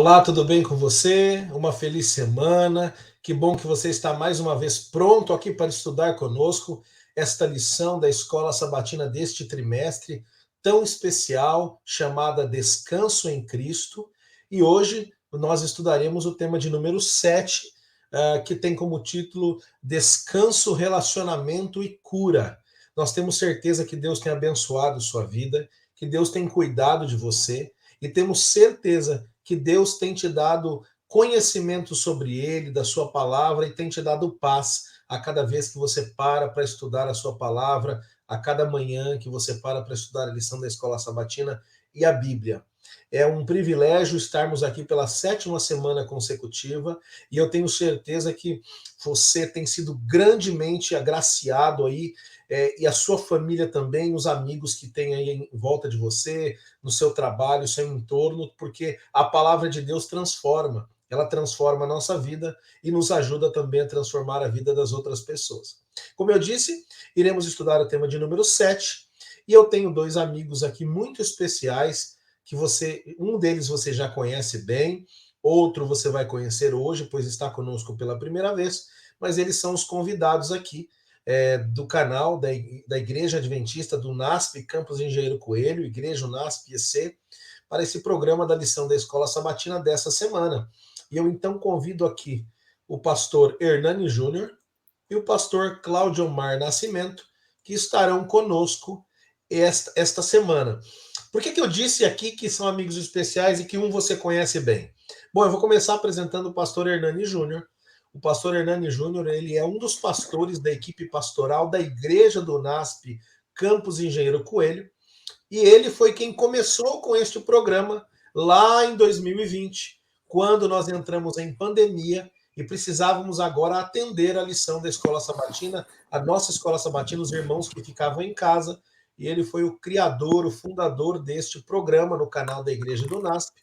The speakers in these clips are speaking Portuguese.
Olá, tudo bem com você? Uma feliz semana. Que bom que você está mais uma vez pronto aqui para estudar conosco esta lição da Escola Sabatina deste trimestre tão especial, chamada Descanso em Cristo. E hoje nós estudaremos o tema de número 7, que tem como título Descanso, Relacionamento e Cura. Nós temos certeza que Deus tem abençoado sua vida, que Deus tem cuidado de você, e temos certeza que Deus tem te dado conhecimento sobre ele, da sua palavra, e tem te dado paz a cada vez que você para estudar a sua palavra, a cada manhã que você para estudar a lição da Escola Sabatina e a Bíblia. É um privilégio estarmos aqui pela 7ª semana consecutiva, e eu tenho certeza que você tem sido grandemente agraciado aí, e a sua família também, os amigos que tem aí em volta de você, no seu trabalho, no seu entorno, porque a palavra de Deus transforma. Ela transforma a nossa vida e nos ajuda também a transformar a vida das outras pessoas. Como eu disse, iremos estudar o tema de número 7, e eu tenho dois amigos aqui muito especiais, que um deles você já conhece bem, outro você vai conhecer hoje, pois está conosco pela primeira vez, mas eles são os convidados aqui do canal da Igreja Adventista do NASP Campus Engenheiro Coelho, Igreja NASP EC, para esse programa da lição da Escola Sabatina dessa semana. E eu então convido aqui o pastor Hernani Júnior e o pastor Cláudio Omar Nascimento, que estarão conosco esta semana. Por que eu disse aqui que são amigos especiais e que um você conhece bem? Bom, eu vou começar apresentando o pastor Hernani Júnior. O pastor Hernani Júnior, ele é um dos pastores da equipe pastoral da Igreja do NASP Campus Engenheiro Coelho, e ele foi quem começou com este programa lá em 2020, quando nós entramos em pandemia e precisávamos agora atender a lição da Escola Sabatina, a nossa Escola Sabatina, os irmãos que ficavam em casa, e ele foi o criador, o fundador deste programa no canal da Igreja do NASP,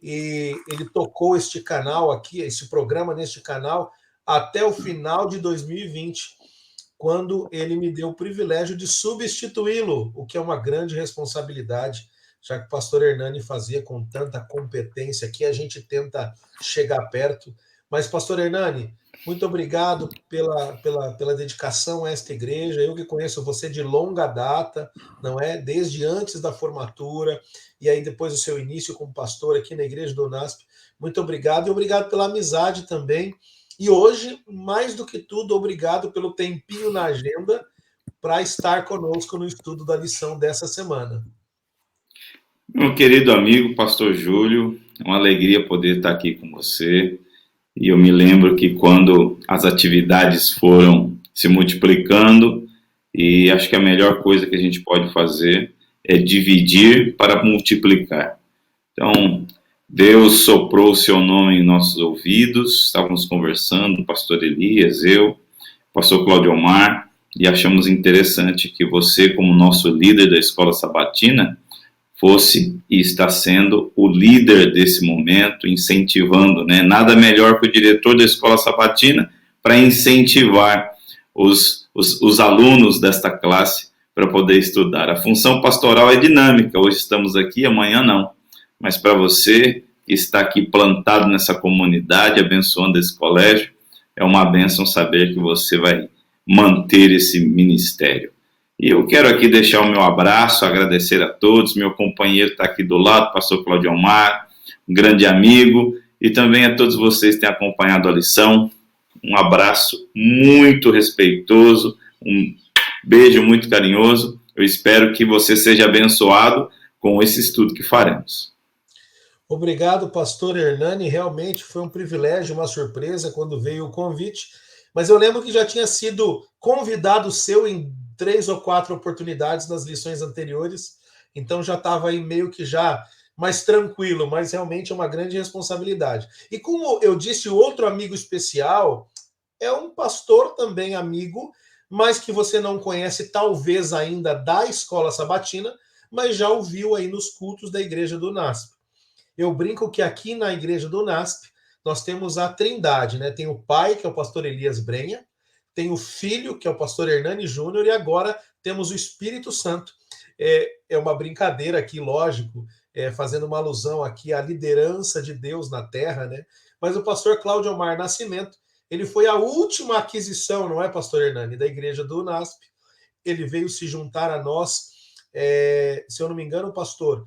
e ele tocou este canal aqui, esse programa neste canal, até o final de 2020, quando ele me deu o privilégio de substituí-lo, o que é uma grande responsabilidade, já que o pastor Hernani fazia com tanta competência aqui, a gente tenta chegar perto. Mas, pastor Hernani, muito obrigado pela dedicação a esta igreja. Eu que conheço você de longa data, não é? Desde antes da formatura, e aí depois do seu início como pastor aqui na Igreja do NASP. Muito obrigado, e obrigado pela amizade também. E hoje, mais do que tudo, obrigado pelo tempinho na agenda para estar conosco no estudo da lição dessa semana. Meu querido amigo, pastor Júlio, é uma alegria poder estar aqui com você. E eu me lembro que quando as atividades foram se multiplicando, e acho que a melhor coisa que a gente pode fazer é dividir para multiplicar. Então, Deus soprou o seu nome em nossos ouvidos, estávamos conversando, o pastor Elias, eu, o pastor Cláudio Omar, e achamos interessante que você, como nosso líder da Escola Sabatina, fosse e está sendo o líder desse momento, incentivando, né? Nada melhor que o diretor da Escola Sabatina para incentivar os alunos desta classe para poder estudar. A função pastoral é dinâmica, hoje estamos aqui, amanhã não. Mas para você que está aqui plantado nessa comunidade, abençoando esse colégio, é uma bênção saber que você vai manter esse ministério. E eu quero aqui deixar o meu abraço, agradecer a todos, meu companheiro está aqui do lado, pastor Cláudio Omar, um grande amigo, e também a todos vocês que têm acompanhado a lição. Um abraço muito respeitoso, um beijo muito carinhoso. Eu espero que você seja abençoado com esse estudo que faremos. Obrigado, pastor Hernani. Realmente foi um privilégio, uma surpresa quando veio o convite, mas eu lembro que já tinha sido convidado seu em 3 ou 4 oportunidades nas lições anteriores, então já estava aí meio que já mais tranquilo, mas realmente é uma grande responsabilidade. E como eu disse, o outro amigo especial é um pastor também amigo, mas que você não conhece talvez ainda da Escola Sabatina, mas já ouviu aí nos cultos da Igreja do NASP. Eu brinco que aqui na Igreja do NASP nós temos a trindade, né? Tem o pai, que é o pastor Elias Brenha, tem o filho, que é o pastor Hernani Júnior, e agora temos o Espírito Santo. É uma brincadeira aqui, lógico, fazendo uma alusão aqui à liderança de Deus na terra, né? Mas o pastor Cláudio Omar Nascimento, ele foi a última aquisição, não é, pastor Hernani, da igreja do NASP. Ele veio se juntar a nós, se eu não me engano, pastor,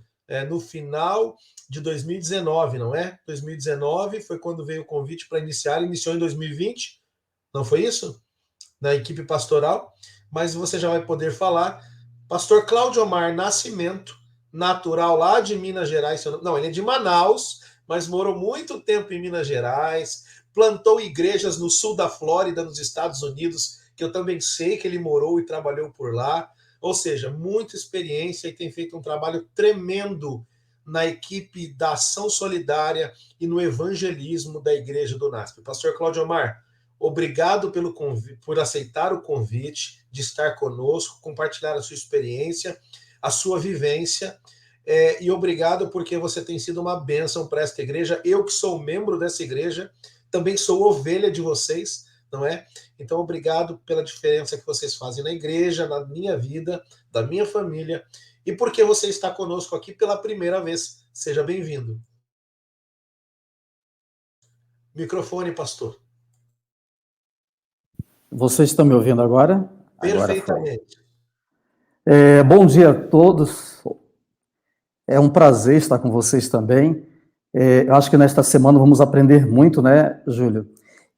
no final de 2019, não é? 2019 foi quando veio o convite para iniciar, iniciou em 2020, não foi isso? Na equipe pastoral, mas você já vai poder falar. Pastor Cláudio Omar Nascimento, natural lá de Minas Gerais, não, ele é de Manaus, mas morou muito tempo em Minas Gerais, plantou igrejas no sul da Flórida, nos Estados Unidos, que eu também sei que ele morou e trabalhou por lá, ou seja, muita experiência e tem feito um trabalho tremendo na equipe da ação solidária e no evangelismo da igreja do NASP. Pastor Cláudio Omar, obrigado por aceitar o convite de estar conosco, compartilhar a sua experiência, a sua vivência, e obrigado porque você tem sido uma bênção para esta igreja. Eu que sou membro dessa igreja, também sou ovelha de vocês, não é? Então, obrigado pela diferença que vocês fazem na igreja, na minha vida, da minha família, e porque você está conosco aqui pela primeira vez. Seja bem-vindo. Microfone, pastor. Vocês estão me ouvindo agora? Perfeitamente. Bom dia a todos. É um prazer estar com vocês também. Eu acho que nesta semana vamos aprender muito, né, Júlio?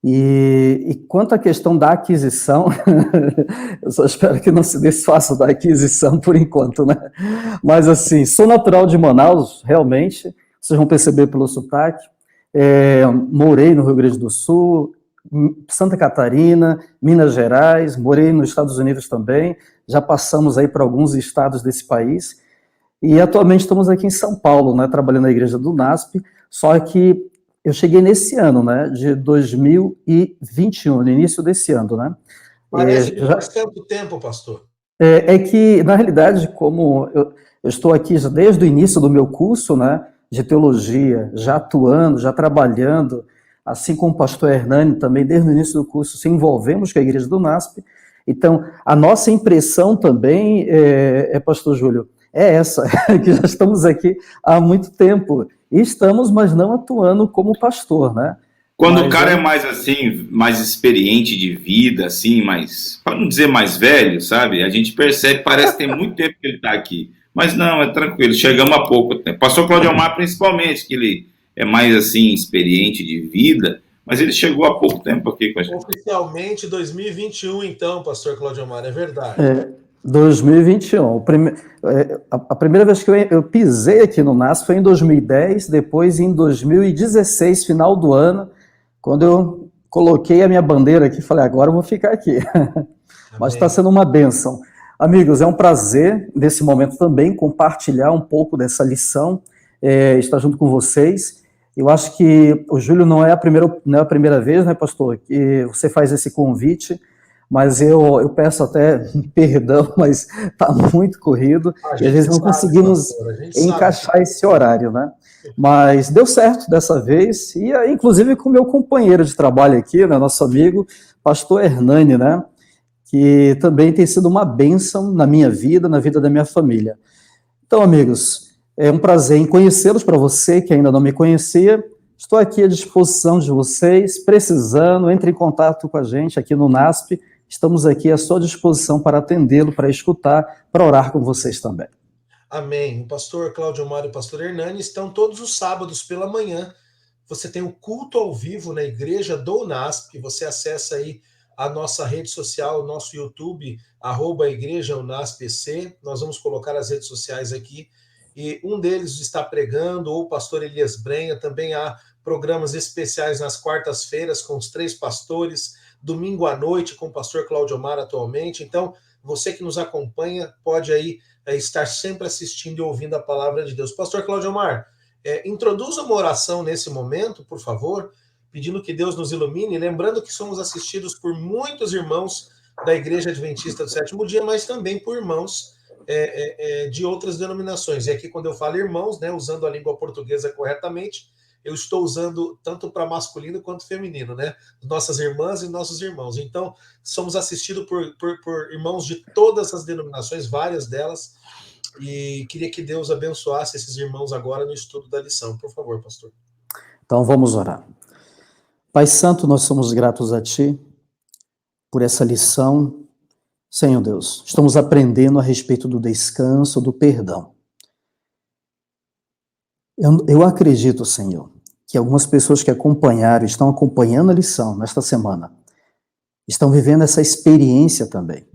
E quanto à questão da aquisição, eu só espero que não se desfaça da aquisição por enquanto, né? Mas assim, sou natural de Manaus, realmente, vocês vão perceber pelo sotaque. Morei no Rio Grande do Sul, Santa Catarina, Minas Gerais, morei nos Estados Unidos também, já passamos aí para alguns estados desse país, e atualmente estamos aqui em São Paulo, né, trabalhando na igreja do NASP, só que eu cheguei nesse ano, né, de 2021, no início desse ano, né. Parece que faz tanto tempo, pastor. É que, na realidade, como eu estou aqui desde o início do meu curso, né, de teologia, já atuando, já trabalhando, assim como o pastor Hernani também, desde o início do curso, se envolvemos com a igreja do NASP. Então, a nossa impressão também, pastor Júlio, é essa, que já estamos aqui há muito tempo, e estamos, mas não atuando como pastor, né? Quando o cara é mais assim, mais experiente de vida, assim, mais, para não dizer mais velho, sabe? A gente percebe, parece que tem muito tempo que ele está aqui. Mas não, é tranquilo, chegamos há pouco tempo. Pastor Cláudio Omar, principalmente, que ele é mais assim, experiente de vida, mas ele chegou há pouco tempo aqui com a gente. Oficialmente 2021, então, pastor Cláudio Omar, é verdade. 2021. A primeira vez que eu pisei aqui no NASP foi em 2010, depois em 2016, final do ano, quando eu coloquei a minha bandeira aqui, falei, agora eu vou ficar aqui. Mas está sendo uma bênção. Amigos, é um prazer, nesse momento também, compartilhar um pouco dessa lição, estar junto com vocês. Eu acho que o Júlio não é a primeira vez, né, pastor, que você faz esse convite, mas eu peço até perdão, mas está muito corrido, e às vezes não conseguimos encaixar esse horário, né? Mas deu certo dessa vez, e inclusive com o meu companheiro de trabalho aqui, né, nosso amigo, pastor Hernani, né, que também tem sido uma bênção na minha vida, na vida da minha família. Então, amigos, é um prazer em conhecê-los. Para você que ainda não me conhecia, estou aqui à disposição de vocês, precisando, entre em contato com a gente aqui no NASP, estamos aqui à sua disposição para atendê-lo, para escutar, para orar com vocês também. Amém. O pastor Cláudio Omar e o pastor Hernani estão todos os sábados pela manhã. Você tem o culto ao vivo na igreja do NASP, você acessa aí a nossa rede social, o nosso YouTube, @igrejaUNASPC. Nós vamos colocar as redes sociais aqui. E um deles está pregando, ou o pastor Elias Brenha. Também há programas especiais nas quartas-feiras com os 3 pastores, domingo à noite com o pastor Cláudio Omar atualmente. Então, você que nos acompanha pode aí estar sempre assistindo e ouvindo a palavra de Deus. Pastor Cláudio Omar, introduza uma oração nesse momento, por favor, pedindo que Deus nos ilumine, lembrando que somos assistidos por muitos irmãos da Igreja Adventista do Sétimo Dia, mas também por irmãos de outras denominações. E aqui, quando eu falo irmãos, né, usando a língua portuguesa corretamente, eu estou usando tanto para masculino quanto feminino, né? Nossas irmãs e nossos irmãos. Então, somos assistidos por irmãos de todas as denominações, várias delas, E queria que Deus abençoasse esses irmãos agora no estudo da lição. Por favor, pastor. Então vamos orar. Pai Santo, nós somos gratos a Ti por essa lição. Senhor Deus, estamos aprendendo a respeito do descanso, do perdão. Eu acredito, Senhor, que algumas pessoas que acompanharam, estão acompanhando a lição nesta semana, estão vivendo essa experiência também.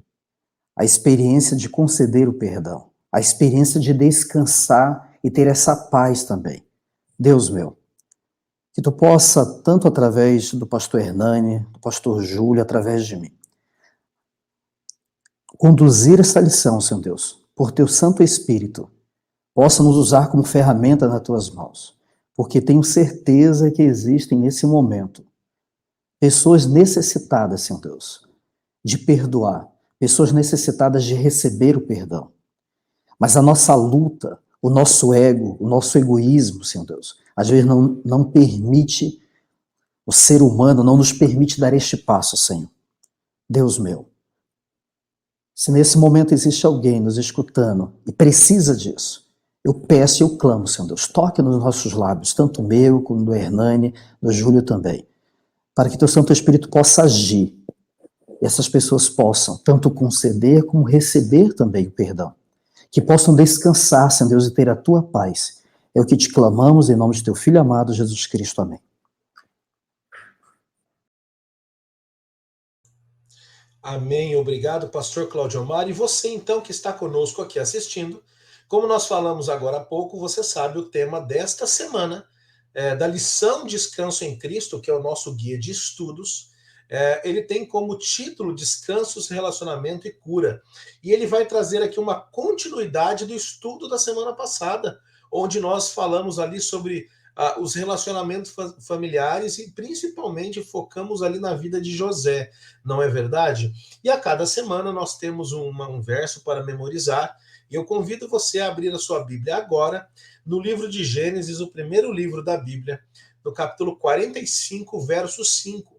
A experiência de conceder o perdão. A experiência de descansar e ter essa paz também. Deus meu, que Tu possa, tanto através do pastor Hernani, do pastor Júlio, através de mim, conduzir essa lição, Senhor Deus, por Teu Santo Espírito, possa nos usar como ferramenta nas Tuas mãos, porque tenho certeza que existem nesse momento pessoas necessitadas, Senhor Deus, de perdoar, pessoas necessitadas de receber o perdão. Mas a nossa luta, o nosso ego, o nosso egoísmo, Senhor Deus, às vezes não permite, o ser humano não nos permite dar este passo, Senhor. Deus meu, se nesse momento existe alguém nos escutando e precisa disso, eu peço e eu clamo, Senhor Deus, toque nos nossos lábios, tanto o meu como do Hernani, do Júlio também, para que Teu Santo Espírito possa agir e essas pessoas possam tanto conceder como receber também o perdão. Que possam descansar, Senhor Deus, e ter a Tua paz. É o que te clamamos em nome de Teu Filho amado, Jesus Cristo. Amém. Amém. Obrigado, pastor Cláudio Omar. E você, então, que está conosco aqui assistindo, como nós falamos agora há pouco, você sabe o tema desta semana, da lição Descanso em Cristo, que é o nosso guia de estudos. Ele tem como título Descansos, Relacionamento e Cura. E ele vai trazer aqui uma continuidade do estudo da semana passada, onde nós falamos ali sobre os relacionamentos familiares e principalmente focamos ali na vida de José, não é verdade? E a cada semana nós temos um verso para memorizar, e eu convido você a abrir a sua Bíblia agora, no livro de Gênesis, o primeiro livro da Bíblia, no capítulo 45, verso 5,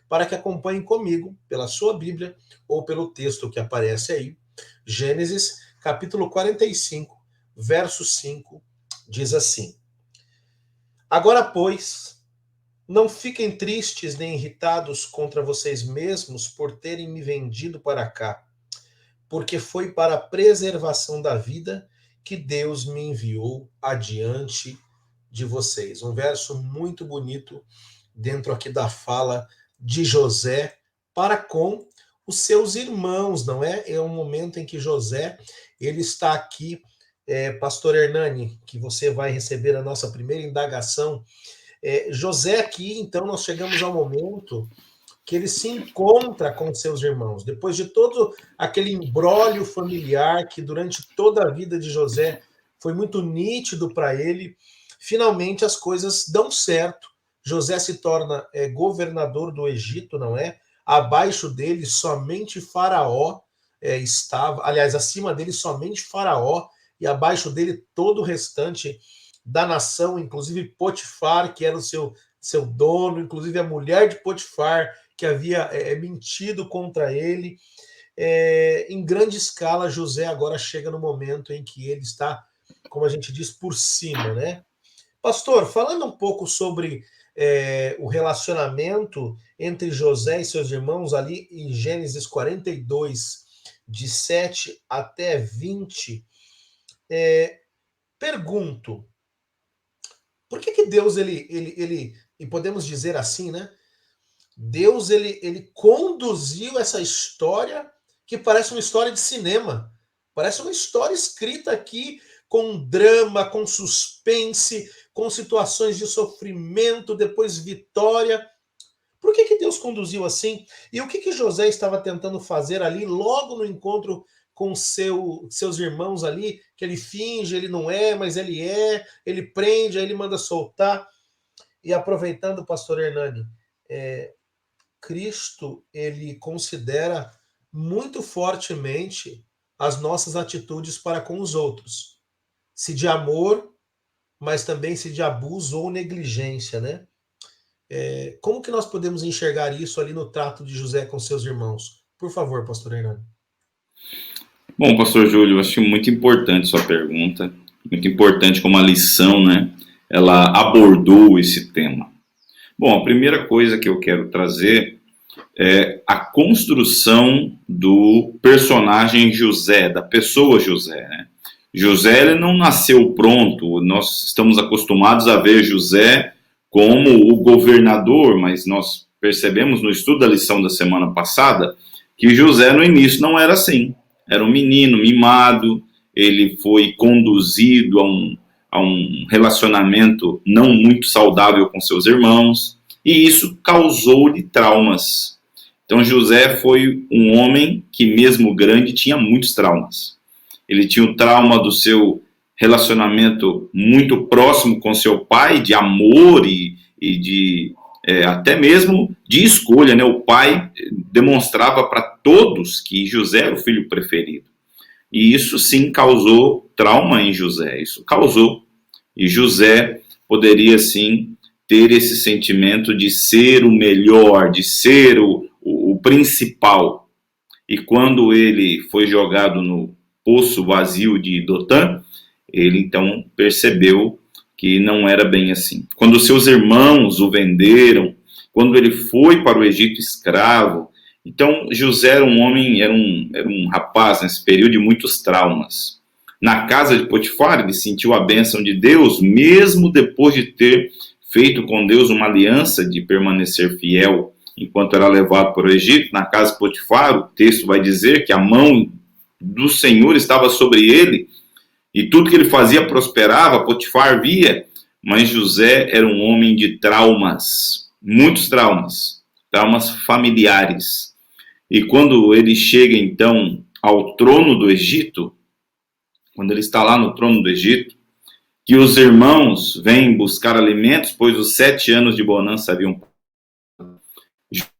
para que acompanhem comigo pela sua Bíblia ou pelo texto que aparece aí. Gênesis, capítulo 45, verso 5, diz assim: Agora, pois, não fiquem tristes nem irritados contra vocês mesmos por terem me vendido para cá, porque foi para a preservação da vida que Deus me enviou adiante de vocês. Um verso muito bonito dentro aqui da fala de José para com os seus irmãos, não é? É um momento em que José, ele está aqui, pastor Hernani, que você vai receber a nossa primeira indagação. José aqui, então, nós chegamos ao momento que ele se encontra com seus irmãos. Depois de todo aquele imbróglio familiar que durante toda a vida de José foi muito nítido para ele, finalmente as coisas dão certo. José se torna governador do Egito, não é? Abaixo dele somente Faraó estava, aliás, acima dele somente Faraó, e abaixo dele todo o restante da nação, inclusive Potifar, que era o seu dono, inclusive a mulher de Potifar, que havia mentido contra ele. Em grande escala, José agora chega no momento em que ele está, como a gente diz, por cima, né? Pastor, falando um pouco sobre o relacionamento entre José e seus irmãos, ali em Gênesis 42, de 7 até 20, pergunto, por que Deus, e podemos dizer assim, né? Deus, ele conduziu essa história que parece uma história de cinema. Parece uma história escrita aqui com drama, com suspense, com situações de sofrimento, depois vitória. Por que Deus conduziu assim? E o que José estava tentando fazer ali, logo no encontro com seus irmãos ali, que ele finge, ele não é, mas ele prende, aí ele manda soltar. E aproveitando, pastor Hernani, Cristo, ele considera muito fortemente as nossas atitudes para com os outros. Se de amor, mas também se de abuso ou negligência, né? Como que nós podemos enxergar isso ali no trato de José com seus irmãos? Por favor, pastor Hernani. Bom, pastor Júlio, acho muito importante sua pergunta, muito importante como a lição, né, ela abordou esse tema. Bom, a primeira coisa que eu quero trazer é a construção do personagem José, da pessoa José, né? José, ele não nasceu pronto, nós estamos acostumados a ver José como o governador, mas nós percebemos no estudo da lição da semana passada que José no início não era assim. Era um menino mimado, ele foi conduzido a um relacionamento não muito saudável com seus irmãos, e isso causou-lhe traumas. Então José foi um homem que, mesmo grande, tinha muitos traumas. Ele tinha o trauma do seu relacionamento muito próximo com seu pai, de amor e de até mesmo de escolha, né? O pai demonstrava para todos que José era o filho preferido. E isso sim causou trauma em José, isso causou. E José poderia sim ter esse sentimento de ser o melhor, de ser o principal. E quando ele foi jogado no poço vazio de Dotã, ele então percebeu que não era bem assim. Quando seus irmãos o venderam, quando ele foi para o Egito escravo, então José era um homem, era um rapaz nesse período de muitos traumas. Na casa de Potifar, ele sentiu a bênção de Deus, mesmo depois de ter feito com Deus uma aliança de permanecer fiel enquanto era levado para o Egito. Na casa de Potifar, o texto vai dizer que a mão do Senhor estava sobre ele, e tudo que ele fazia prosperava. Potifar via, mas José era um homem de traumas, muitos traumas familiares. E quando ele chega então ao trono do Egito, quando ele está lá no trono do Egito, que os irmãos vêm buscar alimentos, pois os 7 anos de bonança haviam.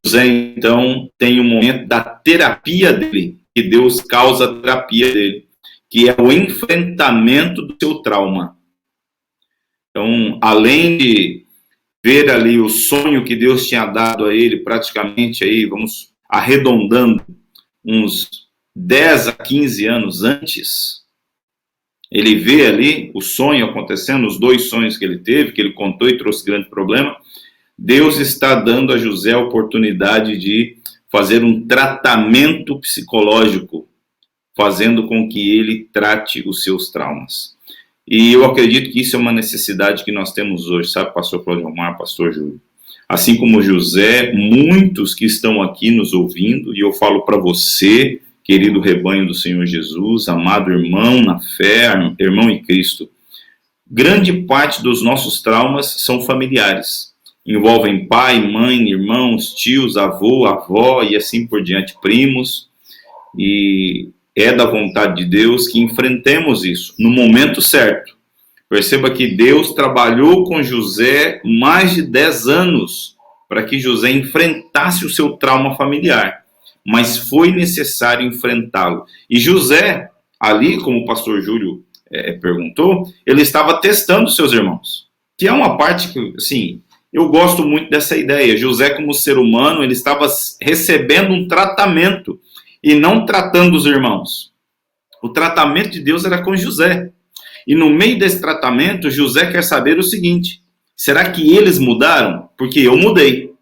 José então tem um momento da terapia dele, que Deus causa a terapia dele, que é o enfrentamento do seu trauma. Então, além de ver ali o sonho que Deus tinha dado a ele, praticamente aí, vamos arredondando, uns 10 a 15 anos antes, ele vê ali o sonho acontecendo, os 2 sonhos que ele teve, que ele contou e trouxe grande problema. Deus está dando a José a oportunidade de fazer um tratamento psicológico, fazendo com que ele trate os seus traumas. E eu acredito que isso é uma necessidade que nós temos hoje, sabe, pastor Cláudio Omar, pastor Júlio? Assim como José, muitos que estão aqui nos ouvindo, e eu falo para você, querido rebanho do Senhor Jesus, amado irmão na fé, irmão em Cristo, grande parte dos nossos traumas são familiares. Envolvem pai, mãe, irmãos, tios, avô, avó e assim por diante, primos. E é da vontade de Deus que enfrentemos isso no momento certo. Perceba que Deus trabalhou com José mais de 10 anos para que José enfrentasse o seu trauma familiar, mas foi necessário enfrentá-lo. E José, ali, como o pastor Júlio perguntou, ele estava testando seus irmãos, que é uma parte que, assim, eu gosto muito dessa ideia. José, como ser humano, ele estava recebendo um tratamento e não tratando os irmãos. O tratamento de Deus era com José. E no meio desse tratamento, José quer saber o seguinte: será que eles mudaram? Porque eu mudei.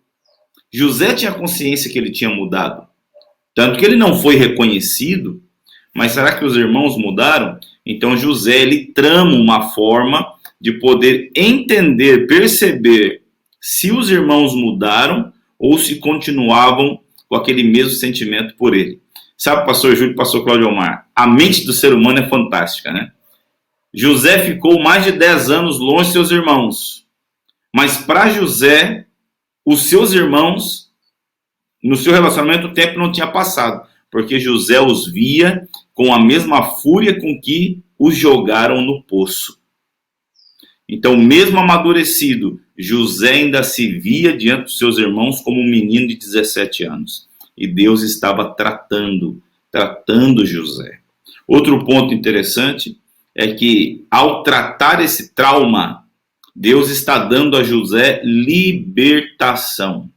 José tinha consciência que ele tinha mudado. Tanto que ele não foi reconhecido. Mas será que os irmãos mudaram? Então José, ele trama uma forma de poder entender, perceber se os irmãos mudaram ou se continuavam com aquele mesmo sentimento por ele. Sabe, pastor Júlio e pastor Cláudio Omar, a mente do ser humano é fantástica, né? José ficou mais de 10 anos longe de seus irmãos. Mas para José, os seus irmãos, no seu relacionamento, o tempo não tinha passado. Porque José os via com a mesma fúria com que os jogaram no poço. Então, mesmo amadurecido, José ainda se via diante dos seus irmãos como um menino de 17 anos. E Deus estava tratando José. Outro ponto interessante é que, ao tratar esse trauma, Deus está dando a José libertação.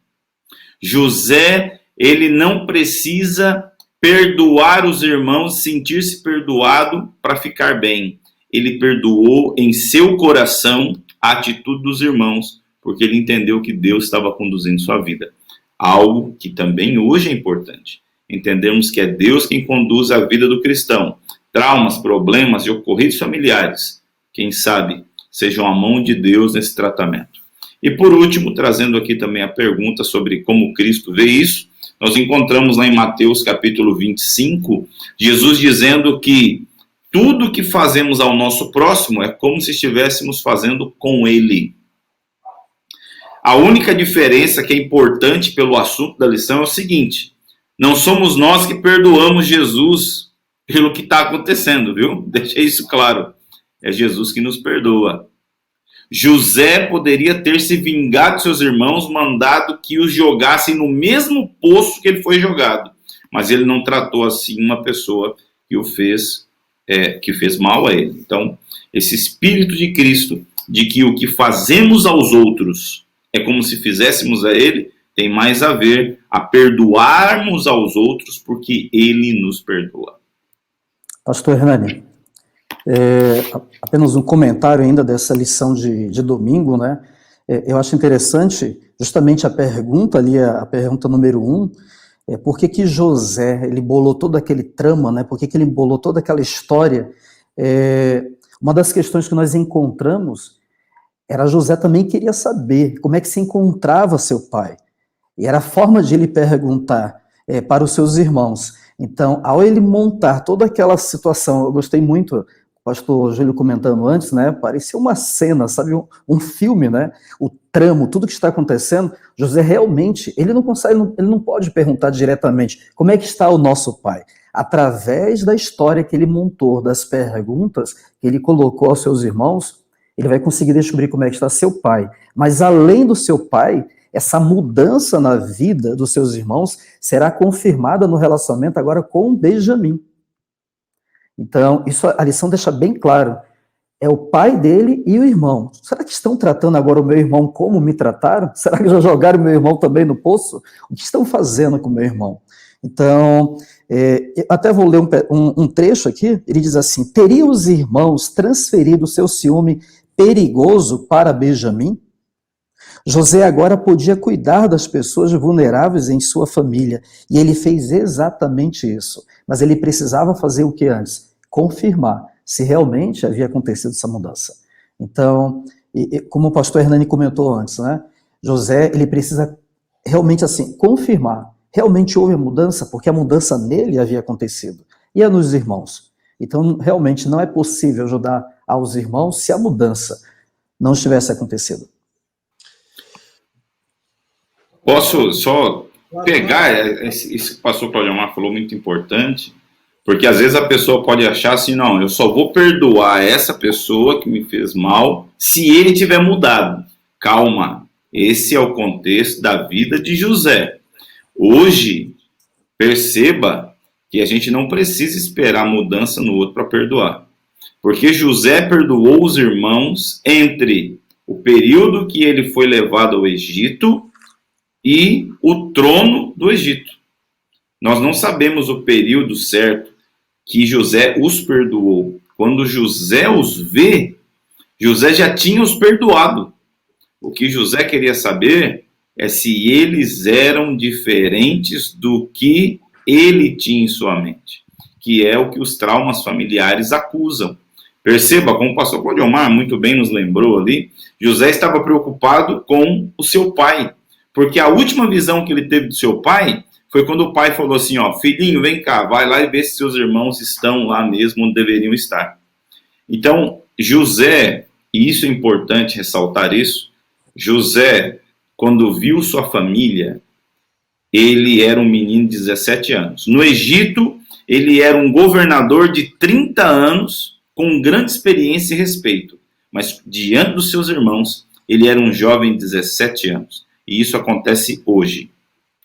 José, ele não precisa perdoar os irmãos, sentir-se perdoado para ficar bem. Ele perdoou em seu coração a atitude dos irmãos, porque ele entendeu que Deus estava conduzindo sua vida. Algo que também hoje é importante. Entendemos que é Deus quem conduz a vida do cristão. Traumas, problemas e ocorridos familiares, quem sabe, sejam a mão de Deus nesse tratamento. E por último, trazendo aqui também a pergunta sobre como Cristo vê isso, nós encontramos lá em Mateus capítulo 25, Jesus dizendo que tudo que fazemos ao nosso próximo é como se estivéssemos fazendo com ele. A única diferença que é importante pelo assunto da lição é o seguinte: não somos nós que perdoamos Jesus pelo que está acontecendo, viu? Deixei isso claro. É Jesus que nos perdoa. José poderia ter se vingado de seus irmãos, mandado que os jogassem no mesmo poço que ele foi jogado. Mas ele não tratou assim uma pessoa que fez mal a ele. Então, esse espírito de Cristo, de que o que fazemos aos outros é como se fizéssemos a ele, tem mais a ver a perdoarmos aos outros porque ele nos perdoa. Pastor Hernani, apenas um comentário ainda dessa lição de domingo, né? Eu acho interessante justamente a pergunta ali, a pergunta número 1, por que José, ele bolou todo aquele trama, né? Por que ele bolou toda aquela história? Uma das questões que nós encontramos era José também queria saber como é que se encontrava seu pai. E era a forma de ele perguntar para os seus irmãos. Então, ao ele montar toda aquela situação, eu gostei muito, o pastor Júlio comentando antes, né? Parecia uma cena, sabe? Um filme, né? O tramo, tudo que está acontecendo. José realmente, ele não pode perguntar diretamente como é que está o nosso pai. Através da história que ele montou, das perguntas que ele colocou aos seus irmãos, ele vai conseguir descobrir como é que está seu pai. Mas além do seu pai, essa mudança na vida dos seus irmãos será confirmada no relacionamento agora com Benjamim. Então, isso a lição deixa bem claro. É o pai dele e o irmão. Será que estão tratando agora o meu irmão como me trataram? Será que já jogaram meu irmão também no poço? O que estão fazendo com o meu irmão? Então, até vou ler um trecho aqui. Ele diz assim: teriam os irmãos transferido seu ciúme perigoso para Benjamim? José agora podia cuidar das pessoas vulneráveis em sua família, e ele fez exatamente isso. Mas ele precisava fazer o que antes? Confirmar se realmente havia acontecido essa mudança. Então, como o pastor Hernani comentou antes, né? José, ele precisa realmente assim, confirmar. Realmente houve a mudança, porque a mudança nele havia acontecido. E é nos irmãos. Então, realmente não é possível ajudar aos irmãos se a mudança não tivesse acontecido. Posso só pegar isso que o pastor Claudio Mar falou, muito importante, porque às vezes a pessoa pode achar assim, não, eu só vou perdoar essa pessoa que me fez mal se ele tiver mudado. Calma, esse é o contexto da vida de José. Hoje, perceba que a gente não precisa esperar mudança no outro para perdoar. Porque José perdoou os irmãos entre o período que ele foi levado ao Egito e o trono do Egito. Nós não sabemos o período certo que José os perdoou. Quando José os vê, José já tinha os perdoado. O que José queria saber é se eles eram diferentes do que ele tinha em sua mente, que é o que os traumas familiares acusam. Perceba, como o pastor Codiomar muito bem nos lembrou ali, José estava preocupado com o seu pai, porque a última visão que ele teve do seu pai foi quando o pai falou assim, ó, filhinho, vem cá, vai lá e vê se seus irmãos estão lá mesmo onde deveriam estar. Então, José, e isso é importante ressaltar isso, José, quando viu sua família, ele era um menino de 17 anos. No Egito, ele era um governador de 30 anos, com grande experiência e respeito. Mas, diante dos seus irmãos, ele era um jovem de 17 anos. E isso acontece hoje.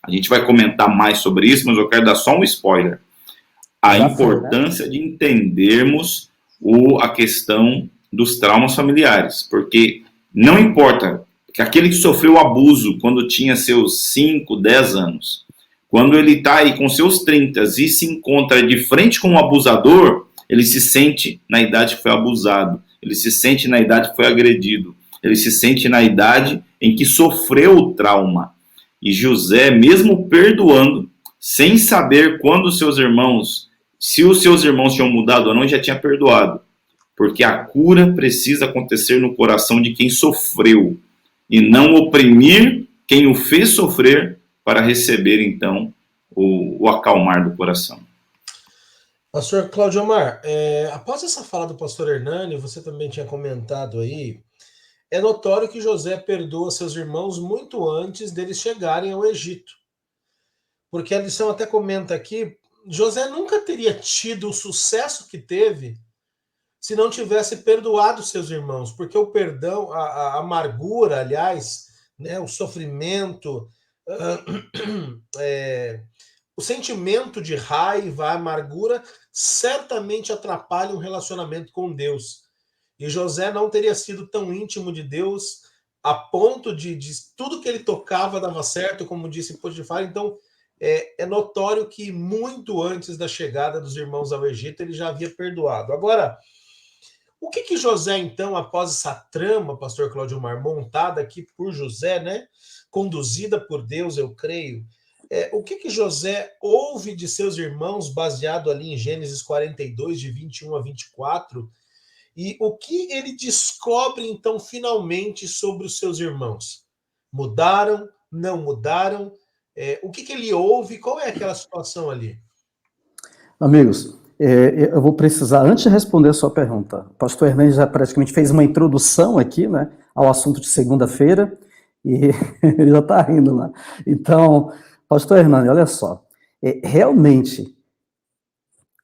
A gente vai comentar mais sobre isso, mas eu quero dar só um spoiler. A importância de entendermos a questão dos traumas familiares. Porque não importa que aquele que sofreu abuso quando tinha seus 5, 10 anos, Quando ele está aí com seus 30 e se encontra de frente com um abusador, ele se sente na idade que foi abusado, ele se sente na idade que foi agredido, ele se sente na idade em que sofreu o trauma. E José, mesmo perdoando, sem saber quando os seus irmãos, se os seus irmãos tinham mudado ou não, já tinha perdoado. Porque a cura precisa acontecer no coração de quem sofreu, e não oprimir quem o fez sofrer para receber, então, o acalmar do coração. Pastor Cláudio Omar, após essa fala do pastor Hernani, você também tinha comentado aí, é notório que José perdoa seus irmãos muito antes deles chegarem ao Egito. Porque a lição até comenta aqui, José nunca teria tido o sucesso que teve se não tivesse perdoado seus irmãos, porque o perdão, a amargura, aliás, né, o sofrimento, o sentimento de raiva, a amargura, certamente atrapalha um relacionamento com Deus. E José não teria sido tão íntimo de Deus a ponto de tudo que ele tocava dava certo, como disse Potifar. Então, é notório que muito antes da chegada dos irmãos ao Egito, ele já havia perdoado. Agora, o que José, então, após essa trama, pastor Cláudio Omar, montada aqui por José, né, conduzida por Deus, eu creio, o que José ouve de seus irmãos, baseado ali em Gênesis 42, de 21 a 24, e o que ele descobre, então, finalmente, sobre os seus irmãos? Mudaram? Não mudaram? O que ele ouve? Qual é aquela situação ali? Amigos, eu vou precisar, antes de responder a sua pergunta, o pastor Hernandes já praticamente fez uma introdução aqui, né, ao assunto de segunda-feira, e ele já está rindo lá. Então, pastor Hernandes, olha só, realmente,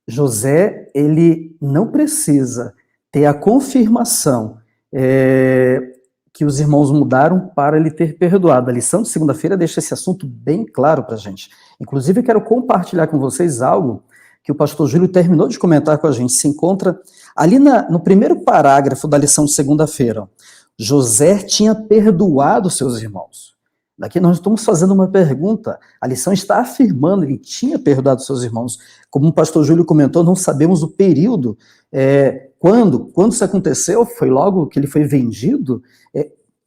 José, ele não precisa ter a confirmação que os irmãos mudaram para ele ter perdoado. A lição de segunda-feira deixa esse assunto bem claro para a gente. Inclusive, eu quero compartilhar com vocês algo que o pastor Júlio terminou de comentar com a gente. Se encontra ali no primeiro parágrafo da lição de segunda-feira. José tinha perdoado seus irmãos. Daqui nós estamos fazendo uma pergunta. A lição está afirmando que ele tinha perdoado seus irmãos. Como o pastor Júlio comentou, não sabemos o período. Quando isso aconteceu, foi logo que ele foi vendido.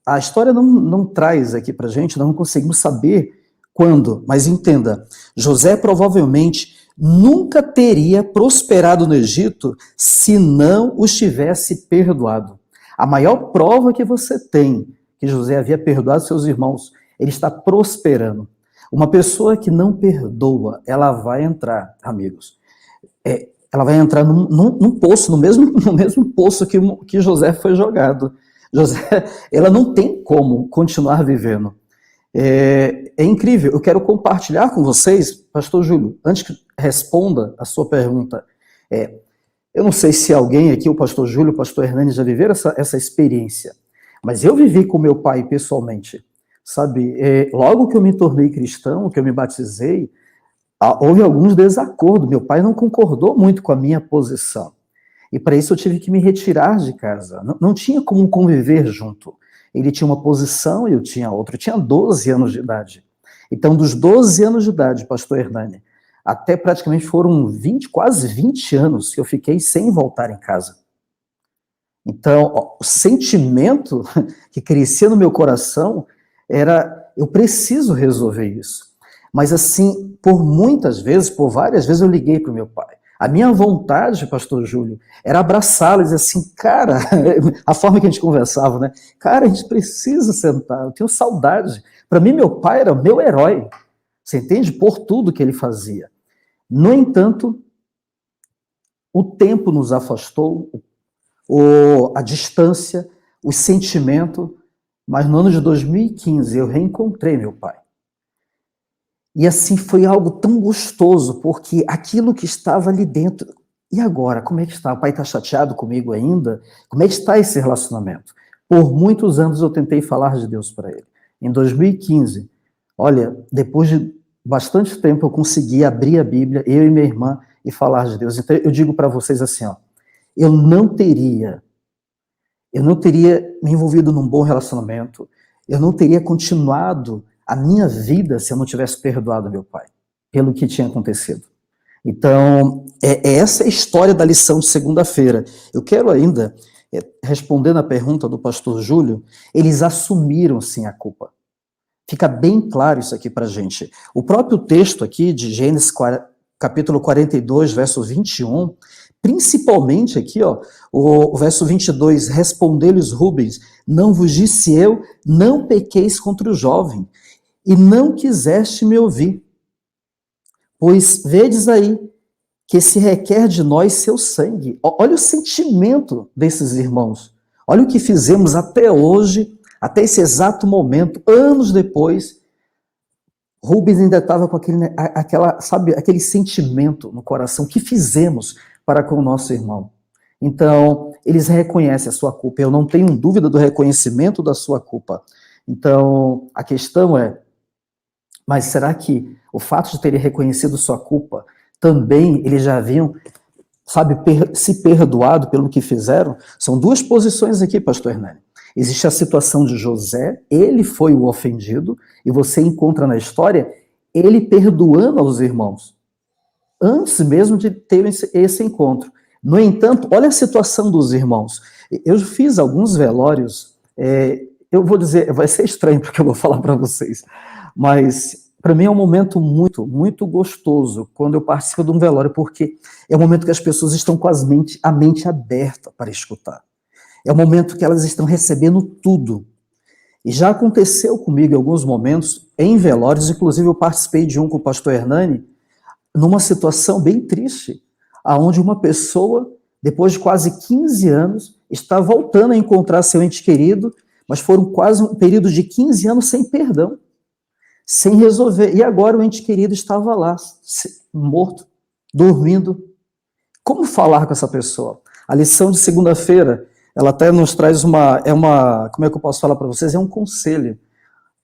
A história não traz aqui para a gente, nós não conseguimos saber quando. Mas entenda, José provavelmente nunca teria prosperado no Egito se não os tivesse perdoado. A maior prova que você tem que José havia perdoado seus irmãos, ele está prosperando. Uma pessoa que não perdoa, ela vai entrar, amigos, ela vai entrar num poço, no mesmo poço que José foi jogado. José, ela não tem como continuar vivendo. É incrível, eu quero compartilhar com vocês, pastor Júlio, antes que responda a sua pergunta, eu não sei se alguém aqui, o pastor Júlio, o pastor Hernandes já viveram essa experiência, mas eu vivi com meu pai pessoalmente, sabe, logo que eu me tornei cristão, que eu me batizei, houve alguns desacordos, meu pai não concordou muito com a minha posição, e para isso eu tive que me retirar de casa, não tinha como conviver junto. Ele tinha uma posição e eu tinha outra. Eu tinha 12 anos de idade. Então, dos 12 anos de idade, pastor Hernani, até praticamente foram quase 20 anos que eu fiquei sem voltar em casa. Então, o sentimento que crescia no meu coração era, eu preciso resolver isso. Mas assim, por várias vezes eu liguei para o meu pai. A minha vontade, pastor Júlio, era abraçá-lo e dizer assim, cara, a forma que a gente conversava, né? Cara, a gente precisa sentar, eu tenho saudade. Para mim, meu pai era meu herói, você entende? Por tudo que ele fazia. No entanto, o tempo nos afastou, a distância, o sentimento, mas no ano de 2015 eu reencontrei meu pai. E assim foi algo tão gostoso, porque aquilo que estava ali dentro, e agora, como é que está? O pai está chateado comigo ainda? Como é que está esse relacionamento? Por muitos anos eu tentei falar de Deus para ele. Em 2015, olha, depois de bastante tempo eu consegui abrir a Bíblia, eu e minha irmã, e falar de Deus. Então eu digo para vocês assim, ó, eu não teria me envolvido num bom relacionamento, eu não teria continuado a minha vida se eu não tivesse perdoado meu pai. pelo que tinha acontecido. Então, essa é a história da lição de segunda-feira. Eu quero ainda, respondendo a pergunta do pastor Júlio, eles assumiram sim a culpa. Fica bem claro isso aqui para a gente. O próprio texto aqui de Gênesis capítulo 42, verso 21, principalmente aqui, ó, o verso 22, respondeu-lhes Rubens, não vos disse eu, não pequeis contra o jovem, e não quiseste me ouvir. Pois vedes aí que se requer de nós seu sangue. Olha o sentimento desses irmãos. Olha o que fizemos até hoje, até esse exato momento, anos depois. Rubens ainda estava com aquele sentimento no coração. O que fizemos para com o nosso irmão? Então, eles reconhecem a sua culpa. Eu não tenho dúvida do reconhecimento da sua culpa. Então, a questão é, mas será que o fato de terem reconhecido sua culpa, também eles já haviam, se perdoado pelo que fizeram? São duas posições aqui, pastor Hernani. Existe a situação de José, ele foi o ofendido, e você encontra na história ele perdoando aos irmãos, antes mesmo de ter esse encontro. No entanto, olha a situação dos irmãos. Eu fiz alguns velórios, eu vou dizer, vai ser estranho porque eu vou falar para vocês, mas para mim é um momento muito, muito gostoso quando eu participo de um velório, porque é um momento que as pessoas estão com a mente aberta para escutar. É o momento que elas estão recebendo tudo. E já aconteceu comigo em alguns momentos, em velórios, inclusive eu participei de um com o pastor Hernani, numa situação bem triste, onde uma pessoa, depois de quase 15 anos, está voltando a encontrar seu ente querido, mas foram quase um período de 15 anos sem perdão, sem resolver. E agora o ente querido estava lá, morto, dormindo. Como falar com essa pessoa? A lição de segunda-feira, ela até nos traz como é que eu posso falar para vocês? É um conselho.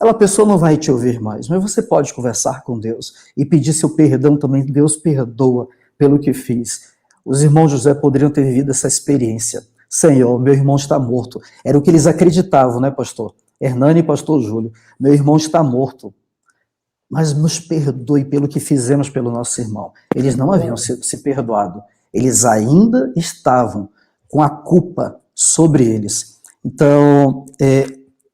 A pessoa não vai te ouvir mais, mas você pode conversar com Deus e pedir seu perdão também. Deus perdoa pelo que fiz. Os irmãos José poderiam ter vivido essa experiência. Senhor, meu irmão está morto. Era o que eles acreditavam, né, pastor? Hernani e pastor Júlio. Meu irmão está morto. Mas nos perdoe pelo que fizemos pelo nosso irmão. Eles não haviam se perdoado. Eles ainda estavam com a culpa sobre eles. Então,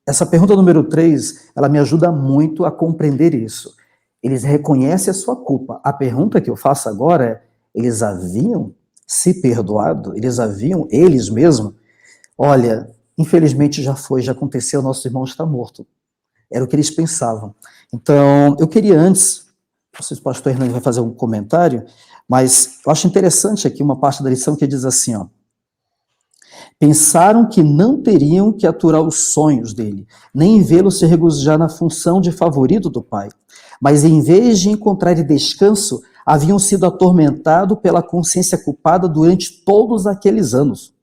essa pergunta número 3, ela me ajuda muito a compreender isso. Eles reconhecem a sua culpa. A pergunta que eu faço agora é, eles haviam se perdoado? Eles mesmos? Olha, infelizmente já aconteceu, nosso irmão está morto. Era o que eles pensavam. Então, eu queria antes, não sei se o pastor Hernani vai fazer um comentário, mas eu acho interessante aqui uma parte da lição que diz assim, ó, pensaram que não teriam que aturar os sonhos dele, nem vê-lo se regozijar na função de favorito do pai. Mas em vez de encontrar descanso, haviam sido atormentados pela consciência culpada durante todos aqueles anos.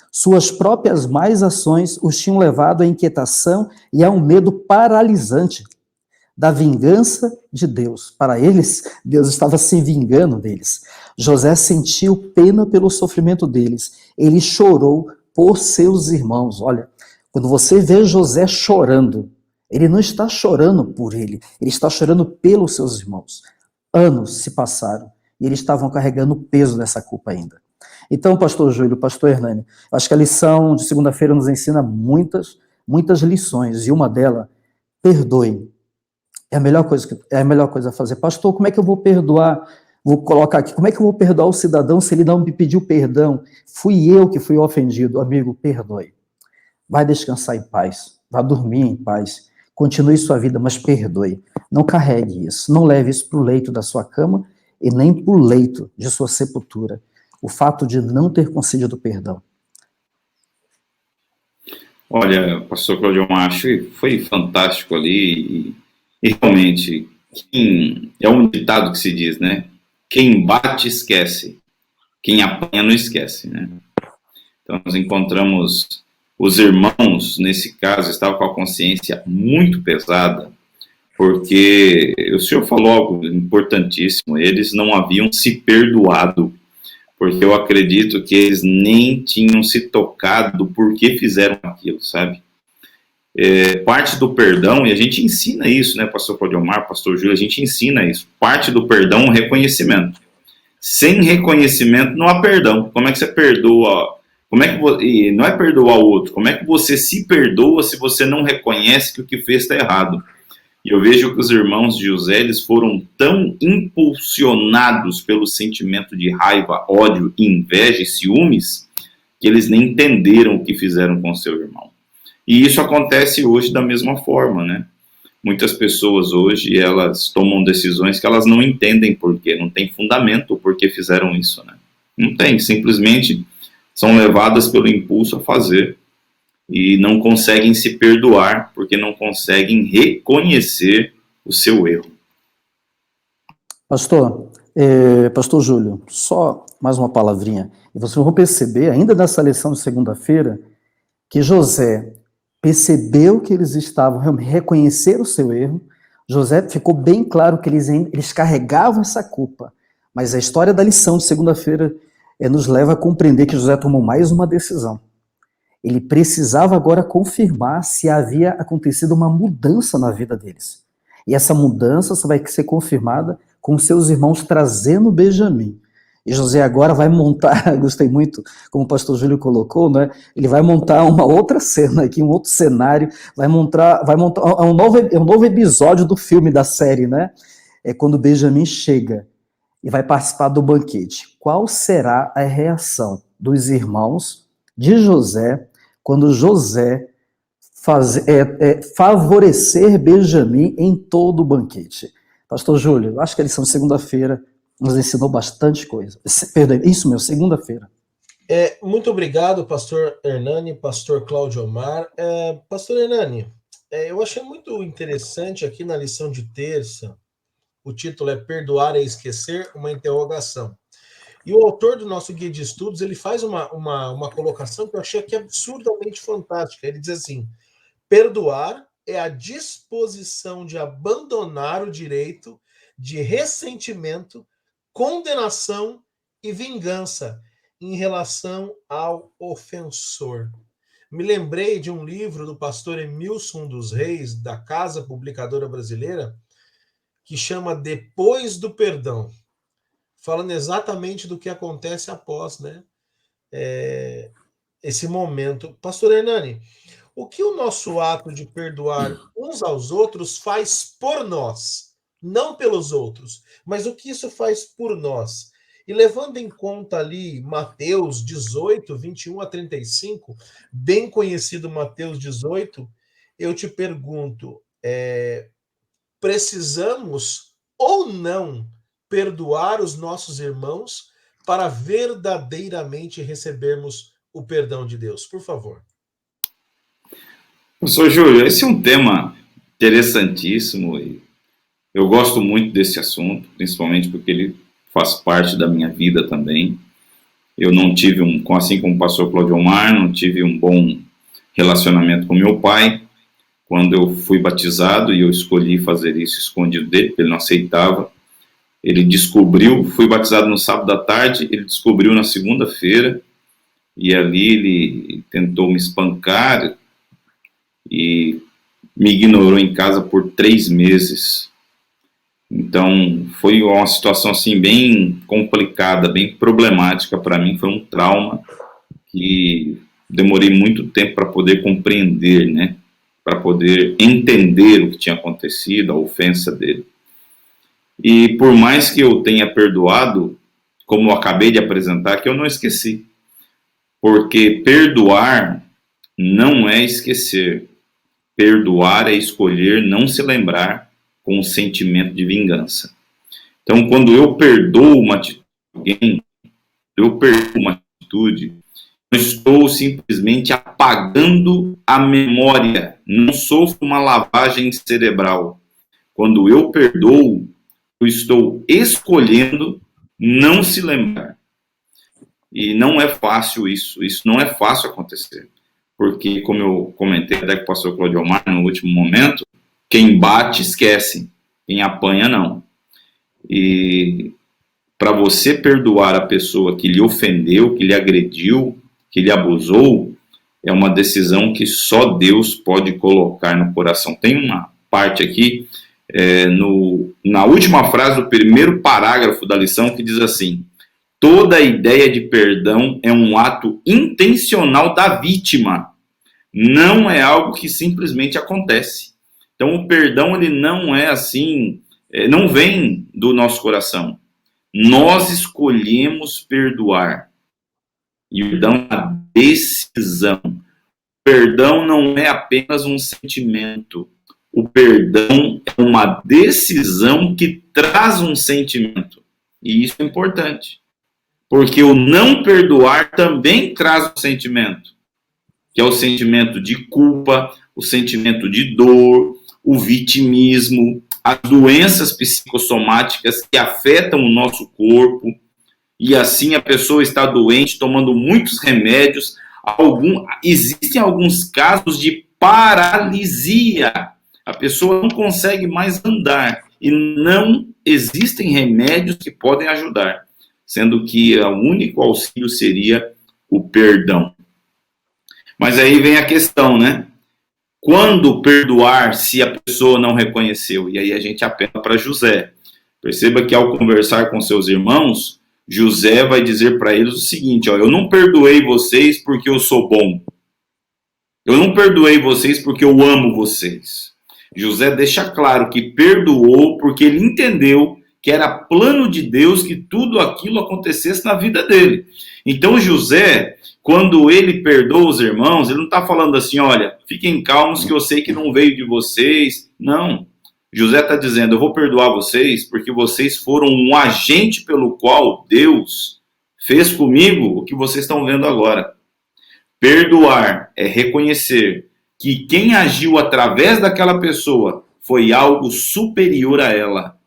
Suas próprias más ações os tinham levado à inquietação e a um medo paralisante da vingança de Deus. Para eles, Deus estava se vingando deles. José sentiu pena pelo sofrimento deles. Ele chorou por seus irmãos. Olha, quando você vê José chorando, ele não está chorando por ele está chorando pelos seus irmãos. Anos se passaram e eles estavam carregando o peso dessa culpa ainda. Então, pastor Júlio, pastor Hernani, acho que a lição de segunda-feira nos ensina muitas lições, e uma delas, perdoe. É a melhor coisa a fazer. Pastor, como é que eu vou perdoar? Vou colocar aqui, como é que eu vou perdoar o cidadão se ele não me pediu perdão? Fui eu que fui ofendido. Amigo, perdoe. Vai descansar em paz, vá dormir em paz, continue sua vida, mas perdoe. Não carregue isso, não leve isso para o leito da sua cama e nem para o leito de sua sepultura. O fato de não ter concedido perdão. Olha, pastor Claudio, eu acho que foi fantástico ali, e realmente, é um ditado que se diz, né? Quem bate esquece, quem apanha não esquece, né? Então nós encontramos os irmãos, nesse caso, estavam com a consciência muito pesada, porque o senhor falou algo importantíssimo, eles não haviam se perdoado, porque eu acredito que eles nem tinham se tocado do porquê fizeram aquilo, sabe? parte do perdão, e a gente ensina isso, né, pastor Claudiomar, pastor Júlio, a gente ensina isso. Parte do perdão é o reconhecimento. Sem reconhecimento não há perdão. Como é que você perdoa? E não é perdoar o outro. Como é que você se perdoa se você não reconhece que o que fez está errado? E eu vejo que os irmãos de José, eles foram tão impulsionados pelo sentimento de raiva, ódio, inveja e ciúmes, que eles nem entenderam o que fizeram com seu irmão. E isso acontece hoje da mesma forma, né? Muitas pessoas hoje, elas tomam decisões que elas não entendem por quê, não tem fundamento o porquê fizeram isso, né? Não tem, simplesmente são levadas pelo impulso a fazer e não conseguem se perdoar porque não conseguem reconhecer o seu erro. Pastor Júlio, só mais uma palavrinha. E vocês vão perceber, ainda nessa lição de segunda-feira, que José percebeu que eles estavam, reconheceram o seu erro. José ficou bem claro que eles carregavam essa culpa. Mas a história da lição de segunda-feira nos leva a compreender que José tomou mais uma decisão. Ele precisava agora confirmar se havia acontecido uma mudança na vida deles. E essa mudança só vai ser confirmada com seus irmãos trazendo Benjamim. E José agora vai montar, gostei muito como o pastor Júlio colocou, né? Ele vai montar uma outra cena aqui, um outro cenário, vai montar um novo episódio do filme, da série, né? É quando Benjamim chega e vai participar do banquete. Qual será a reação dos irmãos de José quando José favorecer Benjamim em todo o banquete? Pastor Júlio, eu acho que a lição de segunda-feira nos ensinou bastante coisa. Perdão, isso mesmo, segunda-feira. Muito obrigado, pastor Hernani, pastor Claudiomar. Pastor Hernani, eu achei muito interessante aqui na lição de terça, o título é Perdoar é Esquecer, uma interrogação. E o autor do nosso guia de estudos, ele faz uma colocação que eu achei aqui absurdamente fantástica. Ele diz assim, perdoar é a disposição de abandonar o direito de ressentimento, condenação e vingança em relação ao ofensor. Me lembrei de um livro do pastor Emilson dos Reis, da Casa Publicadora Brasileira, que chama Depois do Perdão, falando exatamente do que acontece após, né, esse momento. Pastor Hernani, o que o nosso ato de perdoar uns aos outros faz por nós? Não pelos outros, mas o que isso faz por nós. E levando em conta ali Mateus 18, 21 a 35, bem conhecido Mateus 18, eu te pergunto, precisamos ou não perdoar os nossos irmãos para verdadeiramente recebermos o perdão de Deus? Por favor. Professor Júlio, esse é um tema interessantíssimo e eu gosto muito desse assunto, principalmente porque ele faz parte da minha vida também. Eu não tive assim como o pastor Claudiomar, não tive um bom relacionamento com meu pai. Quando eu fui batizado e eu escolhi fazer isso escondido dele, porque ele não aceitava, ele descobriu, fui batizado no sábado à tarde, ele descobriu na segunda-feira, e ali ele tentou me espancar e me ignorou em casa por 3 meses. Então, foi uma situação assim bem complicada, bem problemática para mim, foi um trauma que demorei muito tempo para poder compreender, né? Para poder entender o que tinha acontecido, a ofensa dele. E por mais que eu tenha perdoado, como eu acabei de apresentar, que eu não esqueci. Porque perdoar não é esquecer. Perdoar é escolher não se lembrar com o sentimento de vingança. Então, quando eu perdoo uma atitude de alguém, eu perdoo uma atitude, eu estou simplesmente apagando a memória, não sofro uma lavagem cerebral. Quando eu perdoo, eu estou escolhendo não se lembrar. E não é fácil isso não é fácil acontecer. Porque, como eu comentei até com o pastor Claudiomar no último momento, quem bate esquece, quem apanha não. E para você perdoar a pessoa que lhe ofendeu, que lhe agrediu, que lhe abusou, é uma decisão que só Deus pode colocar no coração. Tem uma parte aqui, na última frase do primeiro parágrafo da lição, que diz assim: toda ideia de perdão é um ato intencional da vítima, não é algo que simplesmente acontece. Então o perdão, ele não é assim, não vem do nosso coração. Nós escolhemos perdoar. E o perdão é uma decisão. O perdão não é apenas um sentimento. O perdão é uma decisão que traz um sentimento. E isso é importante. Porque o não perdoar também traz um sentimento, que é o sentimento de culpa, o sentimento de dor, o vitimismo, as doenças psicossomáticas que afetam o nosso corpo, e assim a pessoa está doente, tomando muitos remédios. Existem alguns casos de paralisia. A pessoa não consegue mais andar e não existem remédios que podem ajudar, sendo que o único auxílio seria o perdão. Mas aí vem a questão, né? Quando perdoar se a pessoa não reconheceu? E aí a gente apela para José. Perceba que ao conversar com seus irmãos, José vai dizer para eles o seguinte: eu não perdoei vocês porque eu sou bom. Eu não perdoei vocês porque eu amo vocês. José deixa claro que perdoou porque ele entendeu que era plano de Deus que tudo aquilo acontecesse na vida dele. Então José, quando ele perdoa os irmãos, ele não está falando assim: olha, fiquem calmos que eu sei que não veio de vocês. Não. José está dizendo: eu vou perdoar vocês porque vocês foram um agente pelo qual Deus fez comigo o que vocês estão vendo agora. Perdoar é reconhecer que quem agiu através daquela pessoa foi algo superior a ela.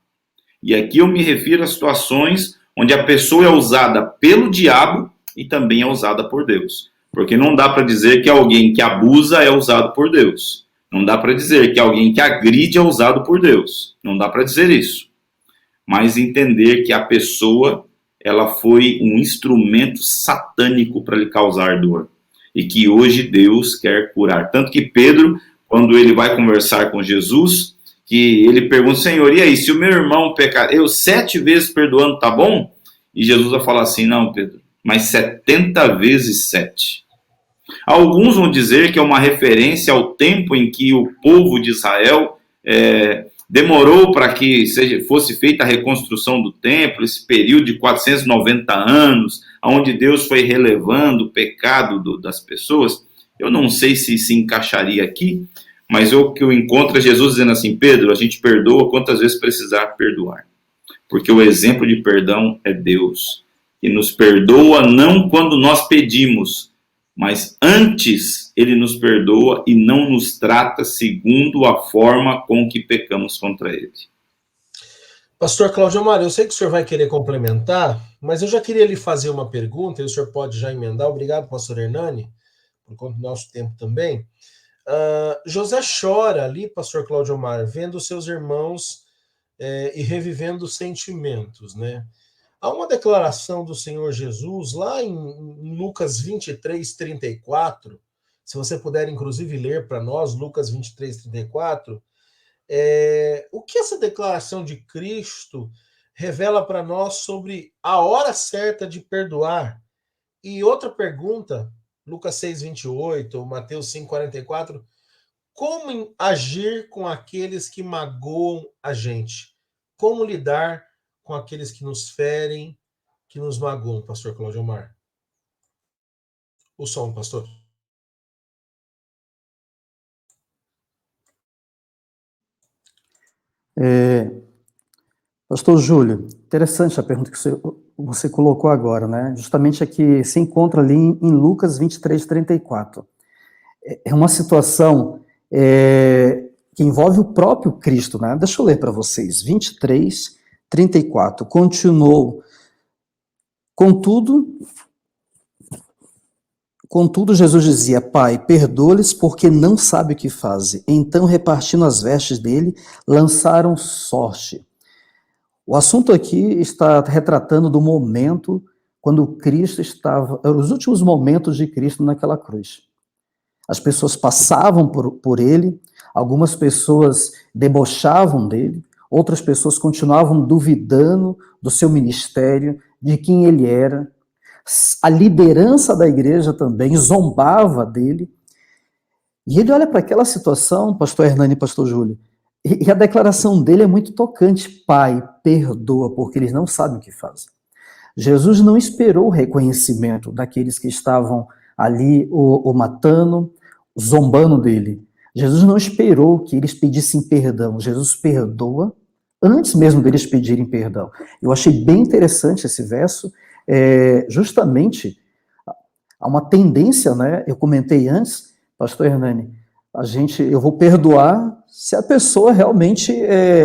E aqui eu me refiro a situações onde a pessoa é usada pelo diabo e também é usada por Deus. Porque não dá para dizer que alguém que abusa é usado por Deus. Não dá para dizer que alguém que agride é usado por Deus. Não dá para dizer isso. Mas entender que a pessoa, ela foi um instrumento satânico para lhe causar dor. E que hoje Deus quer curar. Tanto que Pedro, quando ele vai conversar com Jesus, que ele pergunta: Senhor, e aí, se o meu irmão pecar, eu 7 vezes perdoando, tá bom? E Jesus vai falar assim: não, Pedro, mas 70 vezes 7. Alguns vão dizer que é uma referência ao tempo em que o povo de Israel demorou para que fosse feita a reconstrução do templo, esse período de 490 anos, onde Deus foi relevando o pecado das pessoas. Eu não sei se se encaixaria aqui, mas o que eu encontro é Jesus dizendo assim: Pedro, a gente perdoa quantas vezes precisar perdoar. Porque o exemplo de perdão é Deus, que nos perdoa não quando nós pedimos, mas antes ele nos perdoa e não nos trata segundo a forma com que pecamos contra ele. Pastor Cláudio Amaro, eu sei que o senhor vai querer complementar, mas eu já queria lhe fazer uma pergunta, e o senhor pode já emendar. Obrigado, pastor Hernani, por conta do nosso tempo também. José chora ali, pastor Cláudio Amaro, vendo seus irmãos e revivendo sentimentos, né? Há uma declaração do Senhor Jesus lá em Lucas 23, 34, se você puder inclusive ler para nós, Lucas 23, 34, o que essa declaração de Cristo revela para nós sobre a hora certa de perdoar? E outra pergunta, Lucas 6, 28, Mateus 5, 44, como agir com aqueles que magoam a gente? Como lidar com aqueles que nos ferem, que nos magoam, pastor Cláudio Amar? O som, pastor. Pastor Júlio, interessante a pergunta que você colocou agora, né? Justamente aqui se encontra ali em Lucas 23, 34. É uma situação que envolve o próprio Cristo, né? Deixa eu ler para vocês. 23, 34. Continuou. Contudo, Jesus dizia: Pai, perdoa-lhes porque não sabe o que fazem. Então, repartindo as vestes dele, lançaram sorte. O assunto aqui está retratando do momento quando Cristo estava, os últimos momentos de Cristo naquela cruz. As pessoas passavam por ele, algumas pessoas debochavam dele, outras pessoas continuavam duvidando do seu ministério, de quem ele era. A liderança da igreja também zombava dele. E ele olha para aquela situação, pastor Hernani e pastor Júlio, e a declaração dele é muito tocante. Pai, perdoa, porque eles não sabem o que fazem. Jesus não esperou o reconhecimento daqueles que estavam ali o matando, zombando dele. Jesus não esperou que eles pedissem perdão. Jesus perdoa antes mesmo deles pedirem perdão. Eu achei bem interessante esse verso, justamente há uma tendência, né? Eu comentei antes, pastor Hernani, eu vou perdoar se a pessoa realmente,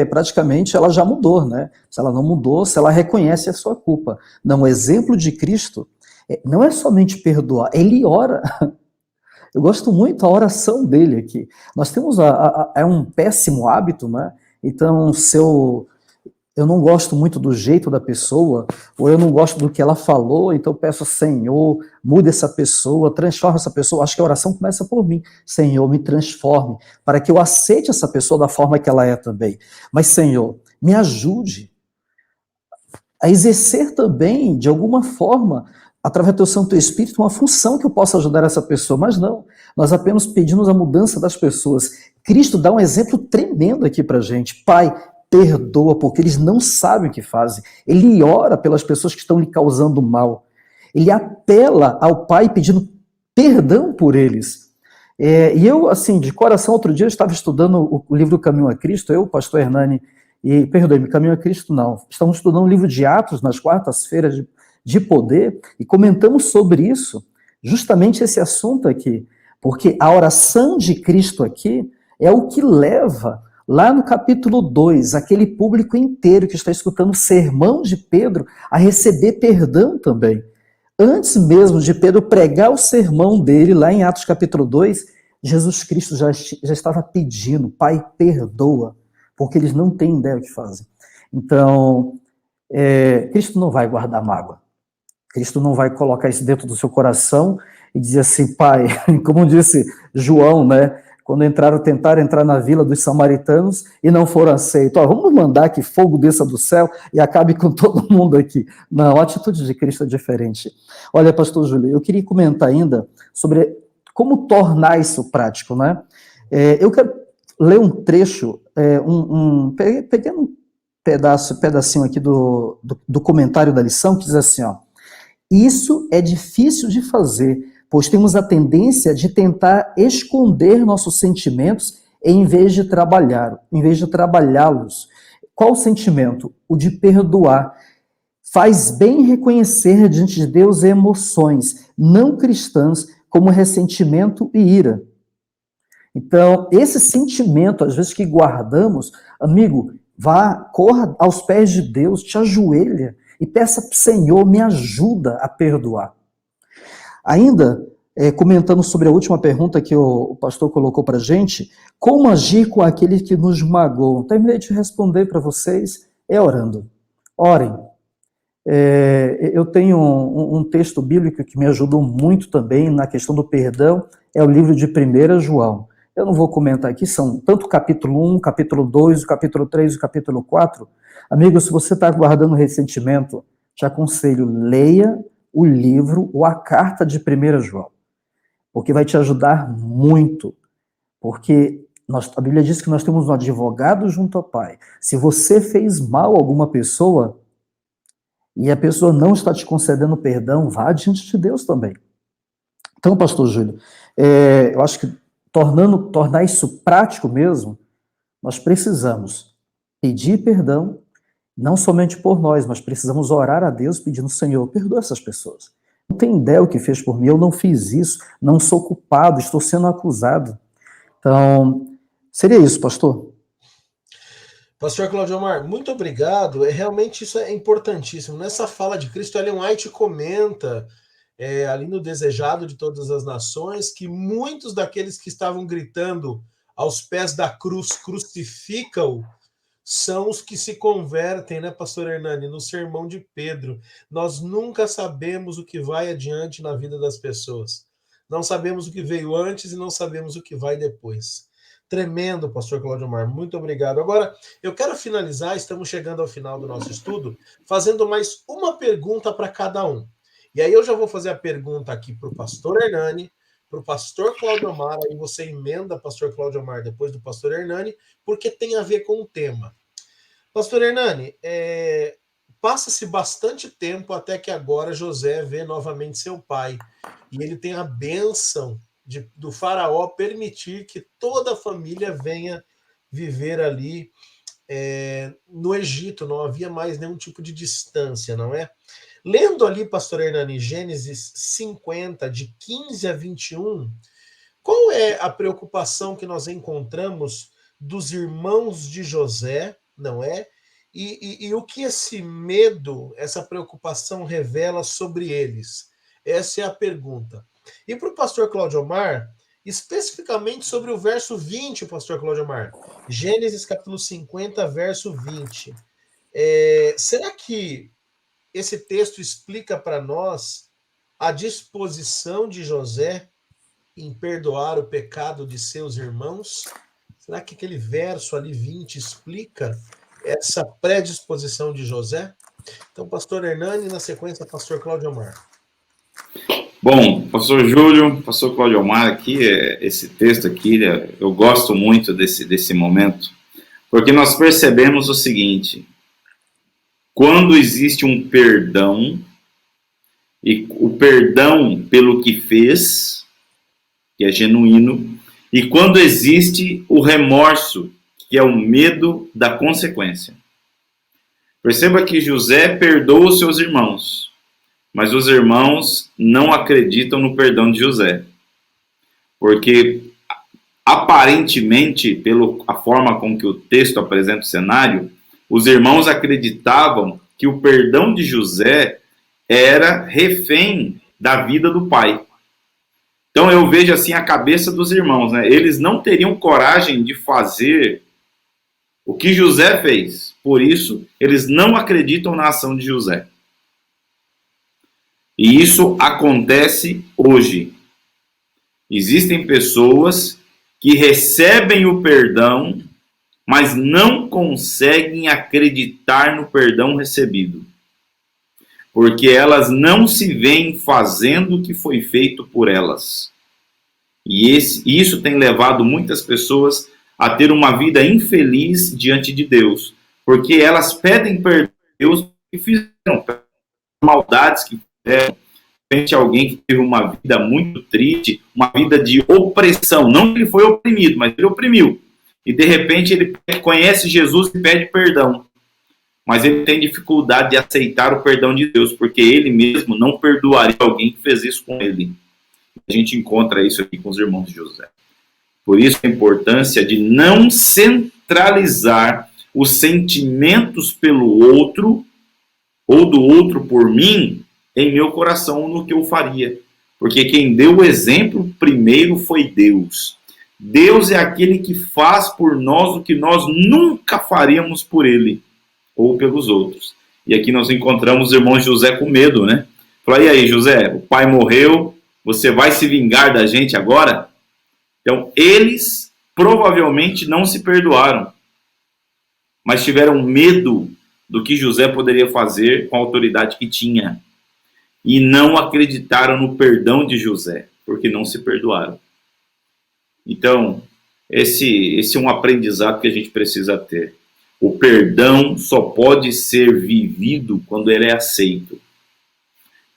praticamente, ela já mudou, né? Se ela não mudou, se ela reconhece a sua culpa. Não, o exemplo de Cristo não é somente perdoar, ele ora. Eu gosto muito da oração dele aqui. Nós temos um péssimo hábito, né? Então, se eu não gosto muito do jeito da pessoa, ou eu não gosto do que ela falou, então eu peço, Senhor, muda essa pessoa, transforma essa pessoa. Acho que a oração começa por mim. Senhor, me transforme, para que eu aceite essa pessoa da forma que ela é também. Mas, Senhor, me ajude a exercer também, de alguma forma, através do teu Santo Espírito, uma função que eu possa ajudar essa pessoa. Mas não, nós apenas pedimos a mudança das pessoas. Cristo dá um exemplo tremendo aqui pra gente. Pai, perdoa, porque eles não sabem o que fazem. Ele ora pelas pessoas que estão lhe causando mal. Ele apela ao Pai pedindo perdão por eles. E eu, assim, de coração, outro dia eu estava estudando o livro Caminho a Cristo, eu, pastor Hernani, e, perdoe-me, Caminho a Cristo não. Estamos estudando o livro de Atos nas quartas-feiras de poder e comentamos sobre isso, justamente esse assunto aqui, porque a oração de Cristo aqui é o que leva, lá no capítulo 2, aquele público inteiro que está escutando o sermão de Pedro a receber perdão também. Antes mesmo de Pedro pregar o sermão dele, lá em Atos capítulo 2, Jesus Cristo já estava pedindo, Pai, perdoa, porque eles não têm ideia do que fazem. Então, Cristo não vai guardar mágoa. Cristo não vai colocar isso dentro do seu coração e dizer assim, Pai, como disse João, né? Quando tentaram entrar na vila dos samaritanos e não foram aceitos. Vamos mandar que fogo desça do céu e acabe com todo mundo aqui. Não, a atitude de Cristo é diferente. Olha, pastor Júlio, eu queria comentar ainda sobre como tornar isso prático, né? Eu quero ler um trecho, peguei um pedacinho aqui do comentário da lição, que diz assim, ó, isso é difícil de fazer, pois temos a tendência de tentar esconder nossos sentimentos em vez de trabalhá-los. Qual o sentimento? O de perdoar. Faz bem reconhecer diante de Deus emoções não cristãs como ressentimento e ira. Então, esse sentimento, às vezes, que guardamos, amigo, corra aos pés de Deus, te ajoelha e peça, Senhor, me ajuda a perdoar. Ainda, comentando sobre a última pergunta que o pastor colocou para a gente, como agir com aquele que nos magoou? Terminei de responder para vocês, orando. Orem. Eu tenho um texto bíblico que me ajudou muito também na questão do perdão, é o livro de 1 João. Eu não vou comentar aqui, são tanto o capítulo 1, o capítulo 2, o capítulo 3 e o capítulo 4. Amigo, se você está guardando ressentimento, te aconselho, leia o livro ou a carta de 1 João, porque vai te ajudar muito, porque a Bíblia diz que nós temos um advogado junto ao Pai. Se você fez mal a alguma pessoa e a pessoa não está te concedendo perdão, vá diante de Deus também. Então, pastor Júlio, eu acho que tornar isso prático mesmo, nós precisamos pedir perdão, não somente por nós, mas precisamos orar a Deus pedindo, Senhor, perdoa essas pessoas. Não tem ideia o que fez por mim, eu não fiz isso, não sou culpado, estou sendo acusado. Então, seria isso, pastor. Pastor Claudio Omar, muito obrigado. Realmente isso é importantíssimo. Nessa fala de Cristo, Ellen White comenta, ali no Desejado de Todas as Nações, que muitos daqueles que estavam gritando aos pés da cruz, crucifica-o, são os que se convertem, né, pastor Hernani, no sermão de Pedro. Nós nunca sabemos o que vai adiante na vida das pessoas. Não sabemos o que veio antes e não sabemos o que vai depois. Tremendo, pastor Cláudio Omar, muito obrigado. Agora, eu quero finalizar, estamos chegando ao final do nosso estudo, fazendo mais uma pergunta para cada um. E aí eu já vou fazer a pergunta aqui para o pastor Hernani, para o pastor Cláudio Omar, aí você emenda pastor Cláudio Omar depois do pastor Hernani, porque tem a ver com o tema. Pastor Hernani, passa-se bastante tempo até que agora José vê novamente seu pai, e ele tem a bênção do faraó permitir que toda a família venha viver ali no Egito, não havia mais nenhum tipo de distância, não é? Lendo ali, pastor Hernani, Gênesis 50, de 15 a 21, qual é a preocupação que nós encontramos dos irmãos de José, não é? E o que esse medo, essa preocupação revela sobre eles? Essa é a pergunta. E para o pastor Cláudio Omar, especificamente sobre o verso 20, pastor Cláudio Omar, Gênesis capítulo 50, verso 20. Será que esse texto explica para nós a disposição de José em perdoar o pecado de seus irmãos? Será que aquele verso ali 20 explica essa predisposição de José? Então, pastor Hernani, na sequência, pastor Cláudio Omar. Bom, pastor Júlio, pastor Cláudio Omar, aqui, esse texto aqui, eu gosto muito desse momento, porque nós percebemos o seguinte: quando existe um perdão, e o perdão pelo que fez, que é genuíno, e quando existe o remorso, que é o medo da consequência. Perceba que José perdoa os seus irmãos, mas os irmãos não acreditam no perdão de José. Porque, aparentemente, pela forma com que o texto apresenta o cenário, os irmãos acreditavam que o perdão de José era refém da vida do pai. Então eu vejo assim a cabeça dos irmãos, né? Eles não teriam coragem de fazer o que José fez. Por isso, eles não acreditam na ação de José. E isso acontece hoje. Existem pessoas que recebem o perdão, mas não conseguem acreditar no perdão recebido. Porque elas não se veem fazendo o que foi feito por elas. E isso tem levado muitas pessoas a ter uma vida infeliz diante de Deus. Porque elas pedem perdão a Deus que fizeram, maldades que fizeram, frente a alguém que teve uma vida muito triste, uma vida de opressão. Não que ele foi oprimido, mas ele oprimiu. E de repente ele conhece Jesus e pede perdão. Mas ele tem dificuldade de aceitar o perdão de Deus, porque ele mesmo não perdoaria alguém que fez isso com ele. A gente encontra isso aqui com os irmãos de José. Por isso a importância de não centralizar os sentimentos pelo outro, ou do outro por mim, em meu coração no que eu faria. Porque quem deu o exemplo primeiro foi Deus. Deus é aquele que faz por nós o que nós nunca faríamos por ele ou pelos outros. E aqui nós encontramos os irmãos de José com medo, né? Fala, e aí, José, o pai morreu, você vai se vingar da gente agora? Então, eles provavelmente não se perdoaram, mas tiveram medo do que José poderia fazer com a autoridade que tinha. E não acreditaram no perdão de José, porque não se perdoaram. Então, esse é um aprendizado que a gente precisa ter. O perdão só pode ser vivido quando ele é aceito.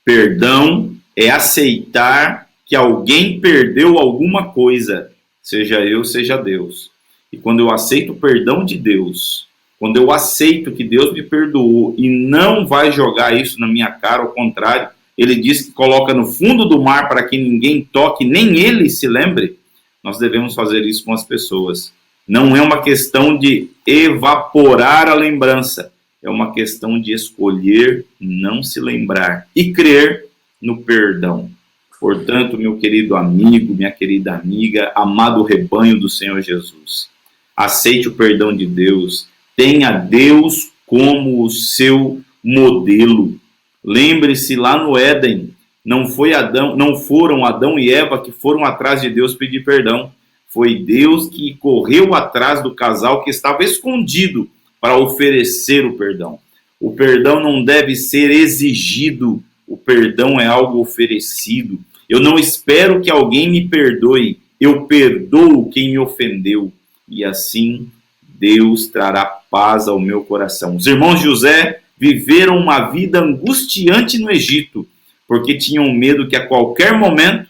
Perdão é aceitar que alguém perdeu alguma coisa, seja eu, seja Deus. E quando eu aceito o perdão de Deus, quando eu aceito que Deus me perdoou e não vai jogar isso na minha cara, ao contrário, ele diz que coloca no fundo do mar para que ninguém toque, nem ele se lembre, nós devemos fazer isso com as pessoas. Não é uma questão de evaporar a lembrança, é uma questão de escolher não se lembrar e crer no perdão. Portanto, meu querido amigo, minha querida amiga, amado rebanho do Senhor Jesus, aceite o perdão de Deus, tenha Deus como o seu modelo. Lembre-se, lá no Éden, Não foram Adão e Eva que foram atrás de Deus pedir perdão. Foi Deus que correu atrás do casal que estava escondido para oferecer o perdão. O perdão não deve ser exigido, o perdão é algo oferecido. Eu não espero que alguém me perdoe, eu perdoo quem me ofendeu. E assim Deus trará paz ao meu coração. Os irmãos de José viveram uma vida angustiante no Egito, porque tinham medo que a qualquer momento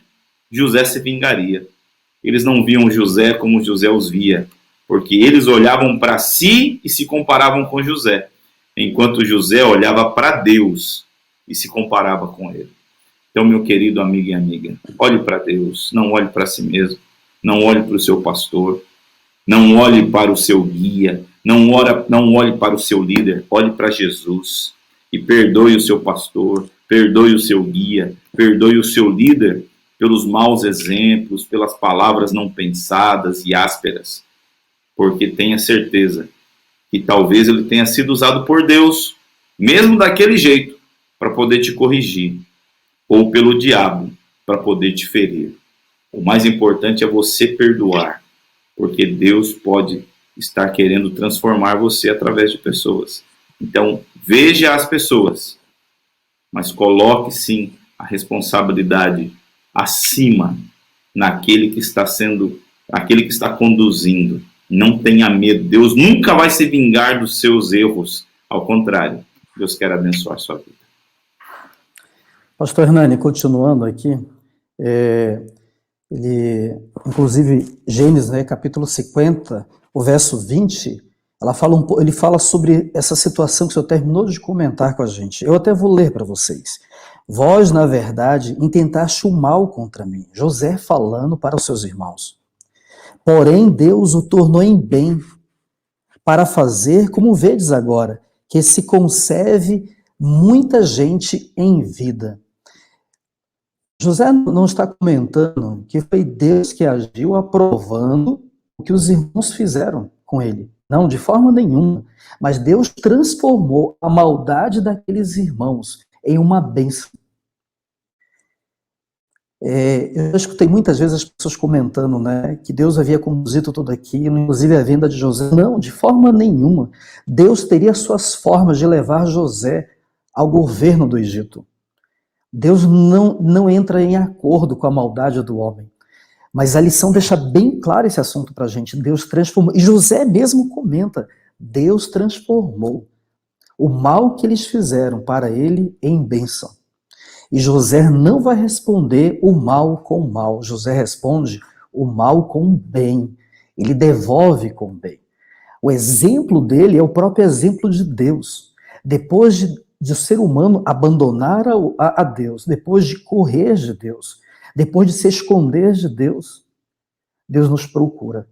José se vingaria. Eles não viam José como José os via, porque eles olhavam para si e se comparavam com José, enquanto José olhava para Deus e se comparava com ele. Então, meu querido amigo e amiga, olhe para Deus, não olhe para si mesmo, não olhe para o seu pastor, não olhe para o seu guia, não olhe para o seu líder, olhe para Jesus e perdoe o seu pastor, perdoe o seu guia, perdoe o seu líder pelos maus exemplos, pelas palavras não pensadas e ásperas, porque tenha certeza que talvez ele tenha sido usado por Deus, mesmo daquele jeito, para poder te corrigir, ou pelo diabo, para poder te ferir. O mais importante é você perdoar, porque Deus pode estar querendo transformar você através de pessoas. Então, veja as pessoas, mas coloque sim a responsabilidade acima naquele que está conduzindo. Não tenha medo. Deus nunca vai se vingar dos seus erros. Ao contrário, Deus quer abençoar sua vida. Pastor Hernani, continuando aqui, inclusive, Gênesis, né, capítulo 50, o verso 20, ele fala sobre essa situação que o senhor terminou de comentar com a gente. Eu até vou ler para vocês. Vós, na verdade, intentaste o mal contra mim. José falando para os seus irmãos. Porém, Deus o tornou em bem, para fazer, como vedes agora, que se conserve muita gente em vida. José não está comentando que foi Deus que agiu aprovando o que os irmãos fizeram com ele. Não, de forma nenhuma. Mas Deus transformou a maldade daqueles irmãos em uma bênção. Eu escutei muitas vezes as pessoas comentando, né, que Deus havia conduzido tudo aquilo, inclusive a venda de José. Não, de forma nenhuma. Deus teria suas formas de levar José ao governo do Egito. Deus não entra em acordo com a maldade do homem. Mas a lição deixa bem claro esse assunto para a gente. Deus transformou. E José mesmo comenta, Deus transformou o mal que eles fizeram para ele em bênção. E José não vai responder o mal com o mal. José responde o mal com o bem. Ele devolve com o bem. O exemplo dele é o próprio exemplo de Deus. Depois de o ser humano abandonar a Deus, depois de correr de Deus, depois de se esconder de Deus, Deus nos procura.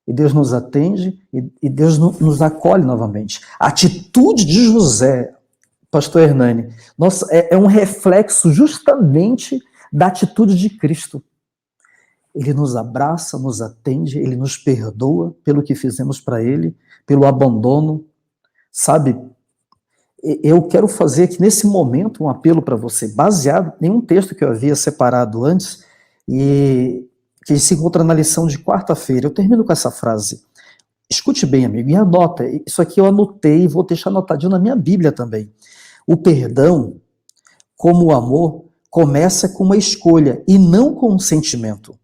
E Deus nos atende e Deus nos acolhe novamente. A atitude de José, pastor Hernani, é um reflexo justamente da atitude de Cristo. Ele nos abraça, nos atende, ele nos perdoa pelo que fizemos para ele, pelo abandono. Sabe, eu quero fazer aqui nesse momento um apelo para você, baseado em um texto que eu havia separado antes, e que se encontra na lição de quarta-feira. Eu termino com essa frase. Escute bem, amigo, e anota. Isso aqui eu anotei e vou deixar anotadinho na minha Bíblia também. O perdão, como o amor, começa com uma escolha e não com um sentimento.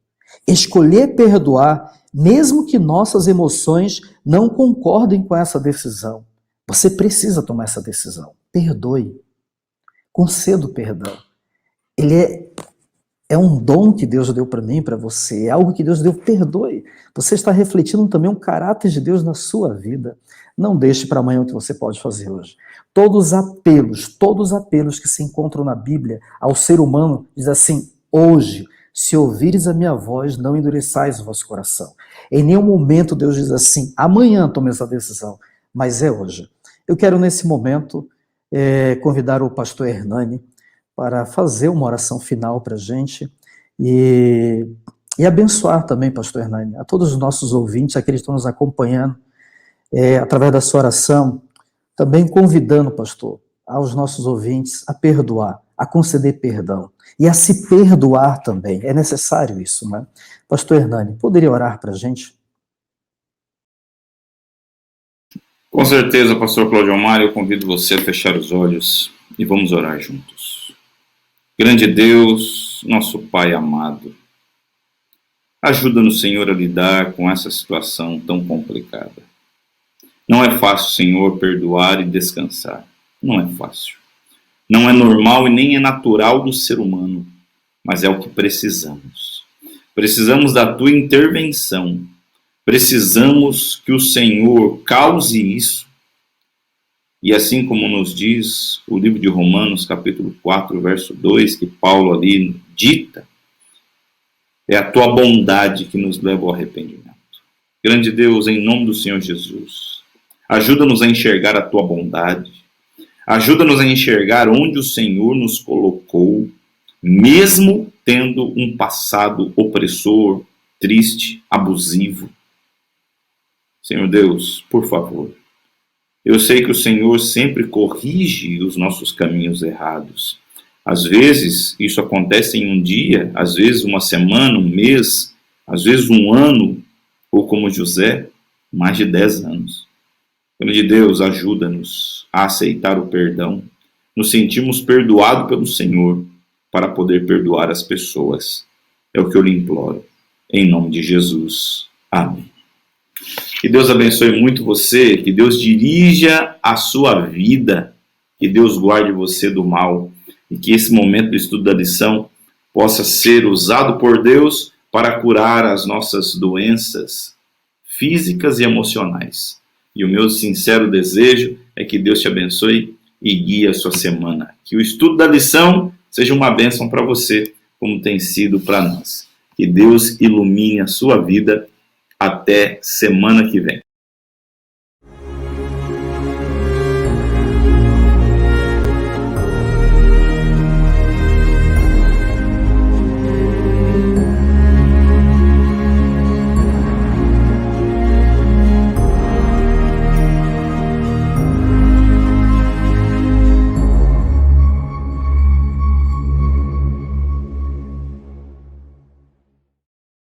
Escolher perdoar, mesmo que nossas emoções não concordem com essa decisão. Você precisa tomar essa decisão. Perdoe. Conceda o perdão. Ele é um dom que Deus deu para mim, para você. É algo que Deus deu. Perdoe. Você está refletindo também um caráter de Deus na sua vida. Não deixe para amanhã o que você pode fazer hoje. Todos os apelos que se encontram na Bíblia ao ser humano, diz assim, hoje, se ouvires a minha voz, não endureçais o vosso coração. Em nenhum momento Deus diz assim, amanhã tome essa decisão, mas é hoje. Eu quero nesse momento convidar o pastor Hernani para fazer uma oração final para a gente e abençoar também, pastor Hernani, a todos os nossos ouvintes, aqueles que estão nos acompanhando, através da sua oração, também convidando, pastor, aos nossos ouvintes a perdoar. a conceder perdão e a se perdoar também. É necessário isso, né? Pastor Hernani, poderia orar para a gente? Com certeza, pastor Cláudio Mário, eu convido você a fechar os olhos e vamos orar juntos. Grande Deus, nosso Pai amado, ajuda-nos, Senhor, a lidar com essa situação tão complicada. Não é fácil, Senhor, perdoar e descansar. Não é fácil. Não é normal e nem é natural do ser humano, mas é o que precisamos. Precisamos da tua intervenção. Precisamos que o Senhor cause isso. E assim como nos diz o livro de Romanos, capítulo 4, verso 2, que Paulo ali dita, é a tua bondade que nos leva ao arrependimento. Grande Deus, em nome do Senhor Jesus, ajuda-nos a enxergar a tua bondade. Ajuda-nos a enxergar onde o Senhor nos colocou, mesmo tendo um passado opressor, triste, abusivo. Senhor Deus, por favor, eu sei que o Senhor sempre corrige os nossos caminhos errados. Às vezes, isso acontece em um dia, às vezes uma semana, um mês, às vezes um ano, ou como José, mais de 10 anos. Grande Deus, ajuda-nos a aceitar o perdão, nos sentimos perdoados pelo Senhor, para poder perdoar as pessoas. É o que eu lhe imploro, em nome de Jesus. Amém. Que Deus abençoe muito você, que Deus dirija a sua vida, que Deus guarde você do mal e que esse momento do estudo da lição possa ser usado por Deus para curar as nossas doenças físicas e emocionais. E o meu sincero desejo é que Deus te abençoe e guie a sua semana. Que o estudo da lição seja uma bênção para você, como tem sido para nós. Que Deus ilumine a sua vida. Até semana que vem.